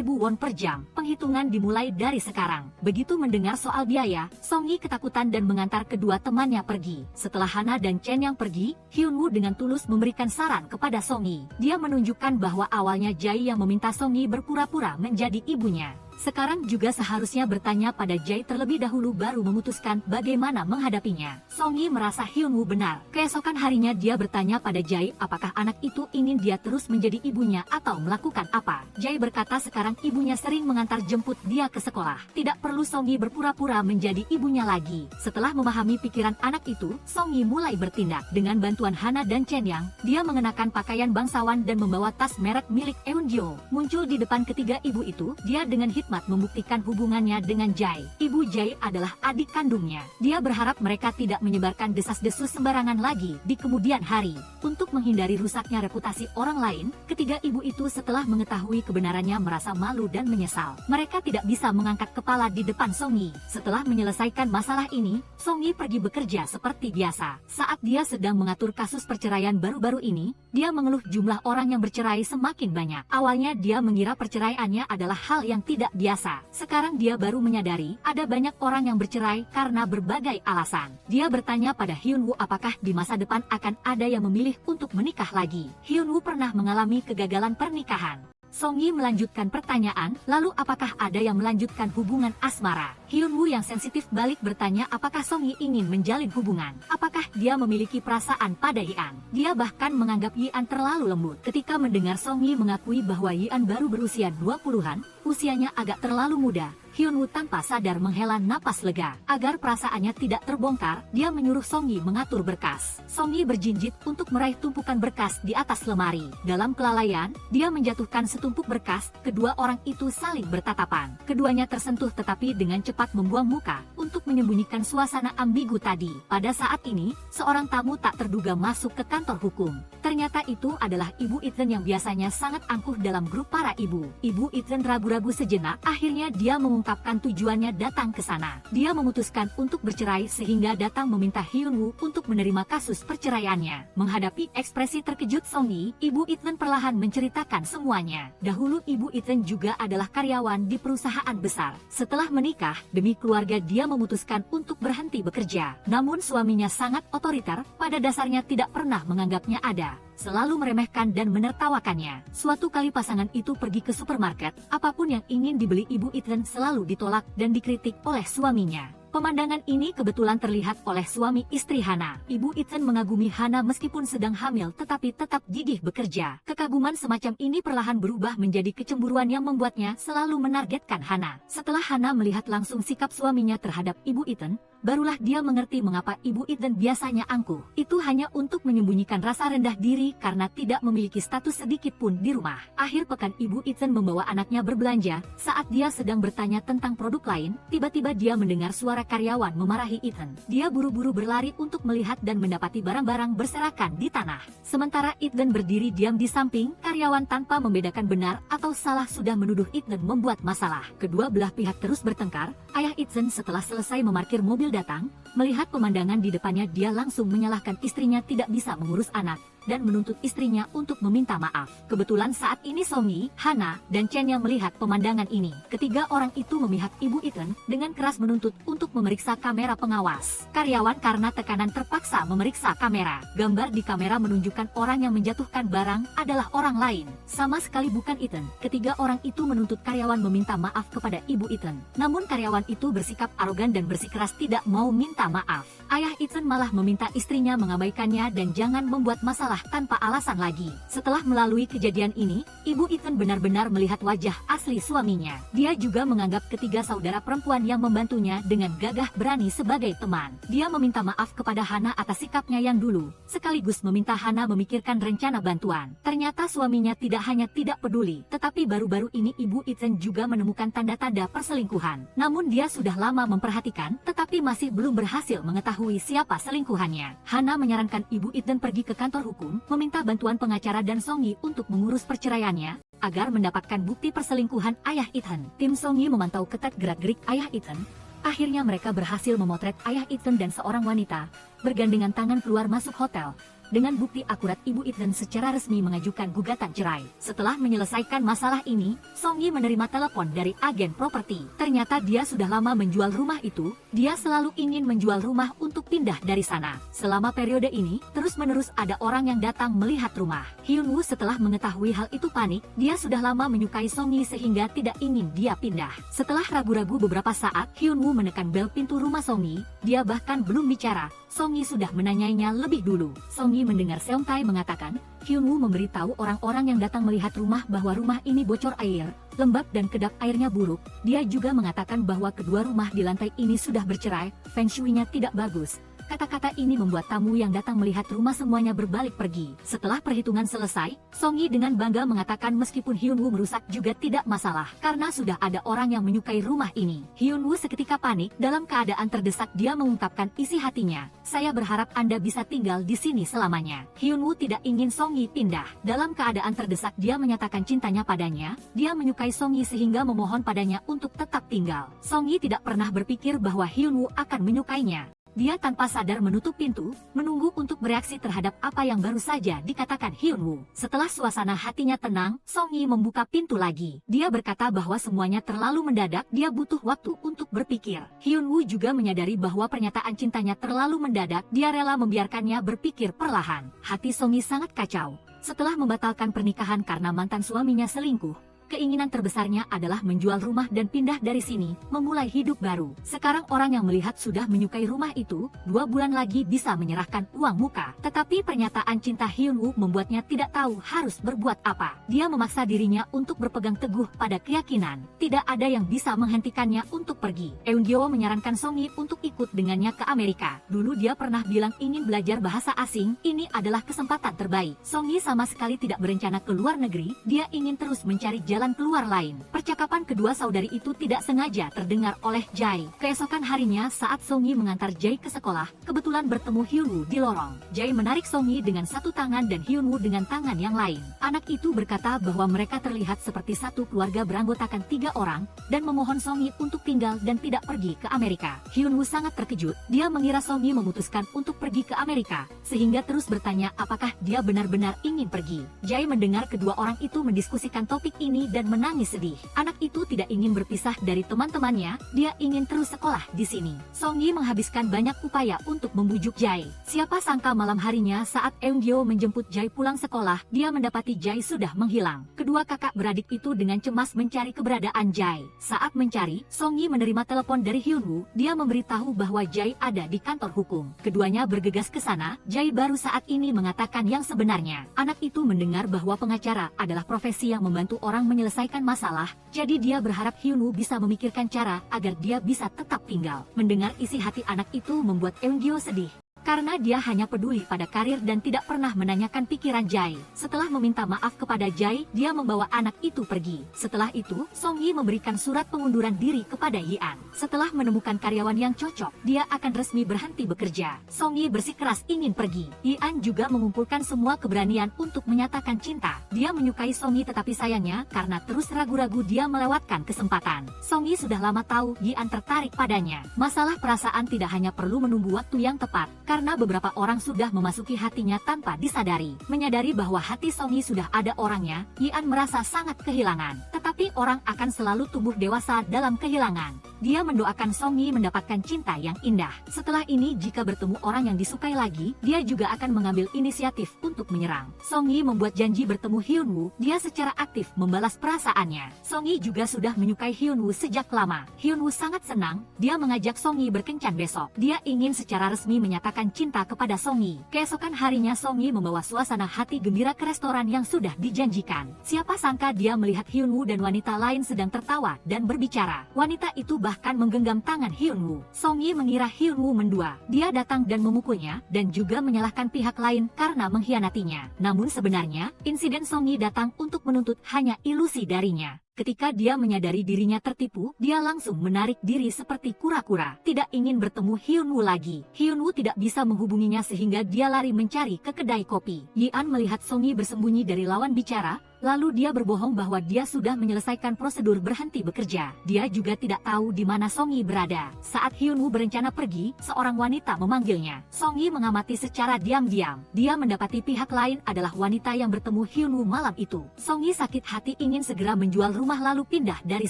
won per jam. Penghitungan dimulai dari sekarang. Begitu mendengar soal biaya, Song-yi ketakutan dan mengantar kedua temannya pergi. Setelah Hana dan Chen yang pergi, Hyun-woo dengan tulus memberikan saran kepada Song-yi. Dia menunjukkan bahwa awalnya Jae yang meminta Song-yi berpura-pura menjadi ibunya. Sekarang juga seharusnya bertanya pada Jae terlebih dahulu baru memutuskan bagaimana menghadapinya. Song-yi merasa Hyun-woo benar. Keesokan harinya dia bertanya pada Jae apakah anak itu ingin dia terus menjadi ibunya atau melakukan apa. Jae berkata sekarang ibunya sering mengantar jemput dia ke sekolah. Tidak perlu Song-yi berpura-pura menjadi ibunya lagi. Setelah memahami pikiran anak itu, Song-yi mulai bertindak. Dengan bantuan Hana dan Chen Yang, dia mengenakan pakaian bangsawan dan membawa tas merek milik Eun-gyo. Muncul di depan ketiga ibu itu, dia dengan hikmat membuktikan hubungannya dengan Jae. Ibu Jae adalah adik kandungnya. Dia berharap mereka tidak menyebarkan desas-desus sembarangan lagi di kemudian hari. Untuk menghindari rusaknya reputasi orang lain, ketiga ibu itu setelah mengetahui kebenarannya merasa malu dan menyesal. Mereka tidak bisa mengangkat kepala di depan Song-yi. Setelah menyelesaikan masalah ini, Song-yi pergi bekerja seperti biasa. Saat dia sedang mengatur kasus perceraian baru-baru ini, dia mengeluh jumlah orang yang bercerai semakin banyak. Awalnya dia mengira perceraiannya adalah hal yang tidak biasa. Sekarang dia baru menyadari ada banyak orang yang bercerai karena berbagai alasan. Dia bertanya pada Hyun-woo apakah di masa depan akan ada yang memilih untuk menikah lagi. Hyun-woo pernah mengalami kegagalan pernikahan. Song-yi melanjutkan pertanyaan, lalu apakah ada yang melanjutkan hubungan asmara? Hyun-woo yang sensitif balik bertanya apakah Song-yi ingin menjalin hubungan. Apakah dia memiliki perasaan pada Yi-an? Dia bahkan menganggap Yi-an terlalu lembut. Ketika mendengar Song-yi mengakui bahwa Yi-an baru berusia 20-an, usianya agak terlalu muda, Hyun-woo tanpa sadar menghela napas lega. Agar perasaannya tidak terbongkar, dia menyuruh Song-yi mengatur berkas. Song-yi berjinjit untuk meraih tumpukan berkas di atas lemari. Dalam kelalaian, dia menjatuhkan setumpuk berkas. Kedua orang itu saling bertatapan. Keduanya tersentuh tetapi dengan cepat membuang muka untuk menyembunyikan suasana ambigu tadi. Pada saat ini, seorang tamu tak terduga masuk ke kantor hukum. Ternyata itu adalah Ibu Itren yang biasanya sangat angkuh dalam grup para ibu. Ibu Itren ragu-ragu sejenak, akhirnya dia mengungkapkan tujuannya datang ke sana. Dia memutuskan untuk bercerai sehingga datang meminta Hyun-woo untuk menerima kasus perceraiannya. Menghadapi ekspresi terkejut Song-yi, Ibu Itren perlahan menceritakan semuanya. Dahulu Ibu Itren juga adalah karyawan di perusahaan besar. Setelah menikah, demi keluarga dia memutuskan untuk berhenti bekerja. Namun suaminya sangat otoriter, pada dasarnya tidak pernah menganggapnya ada, selalu meremehkan dan menertawakannya. Suatu kali pasangan itu pergi ke supermarket, apapun yang ingin dibeli Ibu Ethan selalu ditolak dan dikritik oleh suaminya. Pemandangan ini kebetulan terlihat oleh suami istri Hana. Ibu Ethan mengagumi Hana meskipun sedang hamil tetapi tetap gigih bekerja. Kekaguman semacam ini perlahan berubah menjadi kecemburuan yang membuatnya selalu menargetkan Hana. Setelah Hana melihat langsung sikap suaminya terhadap Ibu Ethan, barulah dia mengerti mengapa Ibu Ethan biasanya angkuh. Itu hanya untuk menyembunyikan rasa rendah diri karena tidak memiliki status sedikit pun di rumah. Akhir pekan Ibu Ethan membawa anaknya berbelanja. Saat dia sedang bertanya tentang produk lain, tiba-tiba dia mendengar suara karyawan memarahi Ethan. Dia buru-buru berlari untuk melihat dan mendapati barang-barang berserakan di tanah. Sementara Ethan berdiri diam di samping, karyawan tanpa membedakan benar atau salah sudah menuduh Ethan membuat masalah. Kedua belah pihak terus bertengkar. Ayah Ethan setelah selesai memarkir mobil datang, melihat pemandangan di depannya dia langsung menyalahkan istrinya tidak bisa mengurus anak, dan menuntut istrinya untuk meminta maaf. Kebetulan saat ini Songi, Hana, dan Chen yang melihat pemandangan ini. Ketiga orang itu memihak Ibu Ethan dengan keras menuntut untuk memeriksa kamera pengawas. Karyawan karena tekanan terpaksa memeriksa kamera. Gambar di kamera menunjukkan orang yang menjatuhkan barang adalah orang lain, sama sekali bukan Ethan. Ketiga orang itu menuntut karyawan meminta maaf kepada Ibu Ethan. Namun karyawan itu bersikap arogan dan bersikeras tidak mau minta maaf. Ayah Ethan malah meminta istrinya mengabaikannya dan jangan membuat masalah tanpa alasan lagi. Setelah melalui kejadian ini, Ibu Ethan benar-benar melihat wajah asli suaminya. Dia juga menganggap ketiga saudara perempuan yang membantunya dengan gagah berani sebagai teman. Dia meminta maaf kepada Hana atas sikapnya yang dulu, sekaligus meminta Hana memikirkan rencana bantuan. Ternyata suaminya tidak hanya tidak peduli, tetapi baru-baru ini Ibu Ethan juga menemukan tanda-tanda perselingkuhan. Namun dia sudah lama memperhatikan, tetapi masih belum berhasil mengetahui siapa selingkuhannya. Hana menyarankan Ibu Ethan pergi ke kantor hukum, meminta bantuan pengacara dan Songi untuk mengurus perceraiannya, agar mendapatkan bukti perselingkuhan ayah Ethan. Tim Songi memantau ketat gerak-gerik ayah Ethan. Akhirnya mereka berhasil memotret ayah Ethan dan seorang wanita bergandengan tangan keluar masuk hotel. Dengan bukti akurat Ibu Ethan secara resmi mengajukan gugatan cerai. Setelah menyelesaikan masalah ini, Songi menerima telepon dari agen properti. Ternyata dia sudah lama menjual rumah itu. Dia selalu ingin menjual rumah untuk pindah dari sana. Selama periode ini, terus-menerus ada orang yang datang melihat rumah. Hyun-woo setelah mengetahui hal itu panik. Dia sudah lama menyukai Songi sehingga tidak ingin dia pindah. Setelah ragu-ragu beberapa saat, Hyun-woo menekan bel pintu rumah Songi. Dia bahkan belum bicara, Songi sudah menanyainya lebih dulu. Songi mendengar Seong-tae mengatakan, Hyun-woo memberitahu orang-orang yang datang melihat rumah bahwa rumah ini bocor air, lembab dan kedap airnya buruk. Dia juga mengatakan bahwa kedua rumah di lantai ini sudah bercerai, feng shui-nya tidak bagus. Kata-kata ini membuat tamu yang datang melihat rumah semuanya berbalik pergi. Setelah perhitungan selesai, Songi dengan bangga mengatakan meskipun Hyun-woo merusak juga tidak masalah, karena sudah ada orang yang menyukai rumah ini. Hyun-woo seketika panik, dalam keadaan terdesak dia mengungkapkan isi hatinya. Saya berharap Anda bisa tinggal di sini selamanya. Hyun-woo tidak ingin Songi pindah. Dalam keadaan terdesak dia menyatakan cintanya padanya. Dia menyukai Songi sehingga memohon padanya untuk tetap tinggal. Songi tidak pernah berpikir bahwa Hyun-woo akan menyukainya. Dia tanpa sadar menutup pintu, menunggu untuk bereaksi terhadap apa yang baru saja dikatakan Hyun-woo. Setelah suasana hatinya tenang, Songi membuka pintu lagi. Dia berkata bahwa semuanya terlalu mendadak, dia butuh waktu untuk berpikir. Hyun-woo juga menyadari bahwa pernyataan cintanya terlalu mendadak, dia rela membiarkannya berpikir perlahan. Hati Songi sangat kacau. Setelah membatalkan pernikahan karena mantan suaminya selingkuh, keinginan terbesarnya adalah menjual rumah dan pindah dari sini, memulai hidup baru. Sekarang orang yang melihat sudah menyukai rumah itu, 2 bulan lagi bisa menyerahkan uang muka. Tetapi pernyataan cinta Hyun-woo membuatnya tidak tahu harus berbuat apa. Dia memaksa dirinya untuk berpegang teguh pada keyakinan. Tidak ada yang bisa menghentikannya untuk pergi. Eun-gyo menyarankan Songi untuk ikut dengannya ke Amerika. Dulu dia pernah bilang ingin belajar bahasa asing, ini adalah kesempatan terbaik. Songi sama sekali tidak berencana ke luar negeri, dia ingin terus mencari jalan keluar lain. Percakapan kedua saudari itu tidak sengaja terdengar oleh Jae. Keesokan harinya saat Songi mengantar Jae ke sekolah, kebetulan bertemu Hyun-woo di lorong. Jae menarik Songi dengan satu tangan dan Hyun-woo dengan tangan yang lain. Anak itu berkata bahwa mereka terlihat seperti satu keluarga beranggotakan 3 orang, dan memohon Songi untuk tinggal dan tidak pergi ke Amerika. Hyun-woo sangat terkejut, dia mengira Songi memutuskan untuk pergi ke Amerika, sehingga terus bertanya apakah dia benar-benar ingin pergi. Jae mendengar kedua orang itu mendiskusikan topik ini Yi dan menangis sedih. Anak itu tidak ingin berpisah dari teman-temannya, dia ingin terus sekolah di sini. Song Yi menghabiskan banyak upaya untuk membujuk Jae. Siapa sangka malam harinya saat Eun-gyo menjemput Jae pulang sekolah, dia mendapati Jae sudah menghilang. Kedua kakak beradik itu dengan cemas mencari keberadaan Jae. Saat mencari, Song Yi menerima telepon dari Hyun-woo. Dia memberitahu bahwa Jae ada di kantor hukum. Keduanya bergegas ke sana. Jae baru saat ini mengatakan yang sebenarnya. Anak itu mendengar bahwa pengacara adalah profesi yang membantu orang menyelesaikan masalah, jadi dia berharap Hyun-woo bisa memikirkan cara agar dia bisa tetap tinggal. Mendengar isi hati anak itu membuat Eun-gyo sedih. Karena dia hanya peduli pada karir dan tidak pernah menanyakan pikiran Jae. Setelah meminta maaf kepada Jae, dia membawa anak itu pergi. Setelah itu, Song Yi memberikan surat pengunduran diri kepada Yi-an. Setelah menemukan karyawan yang cocok, dia akan resmi berhenti bekerja. Song Yi bersikeras ingin pergi. Yi-an juga mengumpulkan semua keberanian untuk menyatakan cinta. Dia menyukai Song Yi tetapi sayangnya, karena terus ragu-ragu dia melewatkan kesempatan. Song Yi sudah lama tahu Yi-an tertarik padanya. Masalah perasaan tidak hanya perlu menunggu waktu yang tepat, karena beberapa orang sudah memasuki hatinya tanpa disadari. Menyadari bahwa hati Song Yi sudah ada orangnya, Yi-an merasa sangat kehilangan. Tetapi orang akan selalu tumbuh dewasa dalam kehilangan. Dia mendoakan Song Yi mendapatkan cinta yang indah. Setelah ini jika bertemu orang yang disukai lagi, dia juga akan mengambil inisiatif untuk menyerang. Song Yi membuat janji bertemu Hyun-woo. Dia secara aktif membalas perasaannya. Song Yi juga sudah menyukai Hyun-woo sejak lama. Hyun-woo sangat senang. Dia mengajak Song Yi berkencan besok. Dia ingin secara resmi menyatakan cinta kepada Song Yi. Keesokan harinya Song Yi membawa suasana hati gembira ke restoran yang sudah dijanjikan. Siapa sangka dia melihat Hyun-woo dan wanita lain sedang tertawa dan berbicara. Wanita itu bahkan menggenggam tangan Hyun-woo. Song Yi mengira Hyun-woo mendua. Dia datang dan memukulnya dan juga menyalahkan pihak lain karena mengkhianatinya. Namun sebenarnya, insiden Song Yi datang untuk menuntut hanya ilusi darinya. Ketika dia menyadari dirinya tertipu, dia langsung menarik diri seperti kura-kura. Tidak ingin bertemu Hyun-woo lagi. Hyun-woo tidak bisa menghubunginya sehingga dia lari mencari ke kedai kopi. Yi-an melihat Song Yi bersembunyi dari lawan bicara, lalu dia berbohong bahwa dia sudah menyelesaikan prosedur berhenti bekerja. Dia juga tidak tahu di mana Song Yi berada. Saat Hyun-woo berencana pergi, seorang wanita memanggilnya. Song Yi mengamati secara diam-diam. Dia mendapati pihak lain adalah wanita yang bertemu Hyun-woo malam itu. Song Yi sakit hati ingin segera menjual rumah lalu pindah dari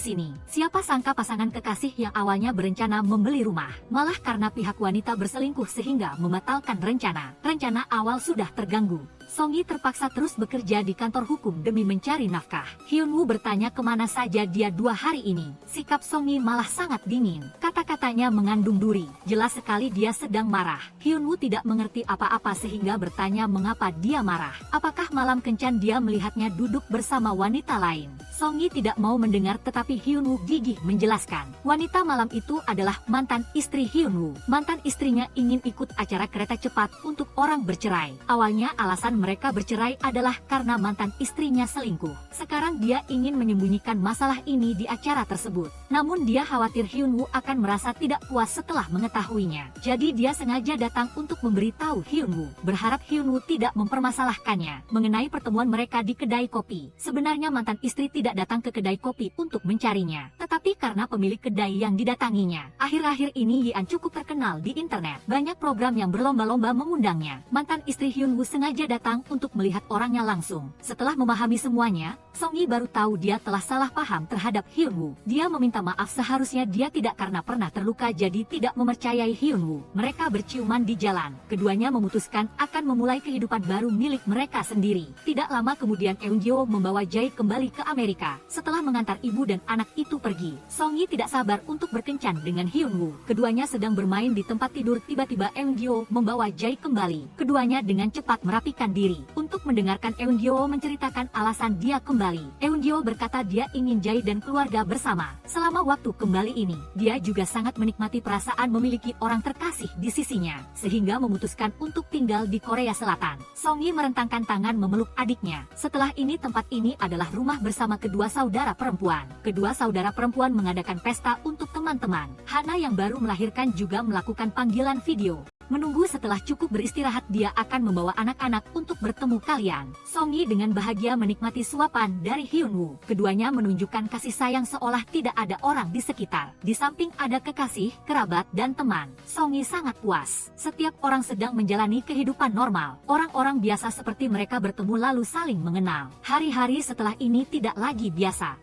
sini. Siapa sangka pasangan kekasih yang awalnya berencana membeli rumah, malah karena pihak wanita berselingkuh sehingga membatalkan rencana. Rencana awal sudah terganggu. Song Yi terpaksa terus bekerja di kantor hukum demi mencari nafkah. Hyun-woo bertanya kemana saja dia 2 hari ini. Sikap Song Yi malah sangat dingin. Kata-katanya mengandung duri. Jelas sekali dia sedang marah. Hyun-woo tidak mengerti apa-apa sehingga bertanya mengapa dia marah. Apakah malam kencan dia melihatnya duduk bersama wanita lain? Song Yi tidak mau mendengar tetapi Hyun-woo gigih menjelaskan. Wanita malam itu adalah mantan istri Hyun-woo. Mantan istrinya ingin ikut acara kereta cepat untuk orang bercerai. Awalnya alasan mereka bercerai adalah karena mantan istrinya selingkuh. Sekarang dia ingin menyembunyikan masalah ini di acara tersebut. Namun dia khawatir Hyun-woo akan merasa tidak puas setelah mengetahuinya. Jadi dia sengaja datang untuk memberitahu Hyun-woo. Berharap Hyun-woo tidak mempermasalahkannya mengenai pertemuan mereka di kedai kopi. Sebenarnya mantan istri tidak datang ke kedai kopi untuk mencarinya. Tetapi karena pemilik kedai yang didatanginya. Akhir-akhir ini Yi-an cukup terkenal di internet. Banyak program yang berlomba-lomba mengundangnya. Mantan istri Hyun-woo sengaja datang untuk melihat orangnya langsung. Setelah memahami semuanya, Song Yi baru tahu dia telah salah paham terhadap Hyun-woo. Dia meminta maaf seharusnya dia tidak karena pernah terluka jadi tidak mempercayai Hyun-woo. Mereka berciuman di jalan. Keduanya memutuskan akan memulai kehidupan baru milik mereka sendiri. Tidak lama kemudian Eun-gyo membawa Jae kembali ke Amerika. Setelah mengantar ibu dan anak itu pergi, Song Yi tidak sabar untuk berkencan dengan Hyun-woo. Keduanya sedang bermain di tempat tidur, tiba-tiba Eun-gyo membawa Jae kembali. Keduanya dengan cepat merapikan diri. Untuk mendengarkan Eun-gyo menceritakan alasan dia kembali. Eun-gyo berkata dia ingin Jae dan keluarga bersama. Selama waktu kembali ini, dia juga sangat menikmati perasaan memiliki orang terkasih di sisinya, sehingga memutuskan untuk tinggal di Korea Selatan. Song Yi merentangkan tangan memeluk adiknya. Setelah ini tempat ini adalah rumah bersama kedua saudara perempuan. Kedua saudara perempuan mengadakan pesta untuk teman-teman. Hana yang baru melahirkan juga melakukan panggilan video. Menunggu setelah cukup beristirahat, dia akan membawa anak-anak untuk bertemu kalian. Song Yi dengan bahagia menikmati suapan dari Hyun Woo. Keduanya menunjukkan kasih sayang seolah tidak ada orang di sekitar. Di samping ada kekasih, kerabat, dan teman, Song Yi sangat puas. Setiap orang sedang menjalani kehidupan normal. Orang-orang biasa seperti mereka bertemu lalu saling mengenal. Hari-hari setelah ini tidak lagi biasa.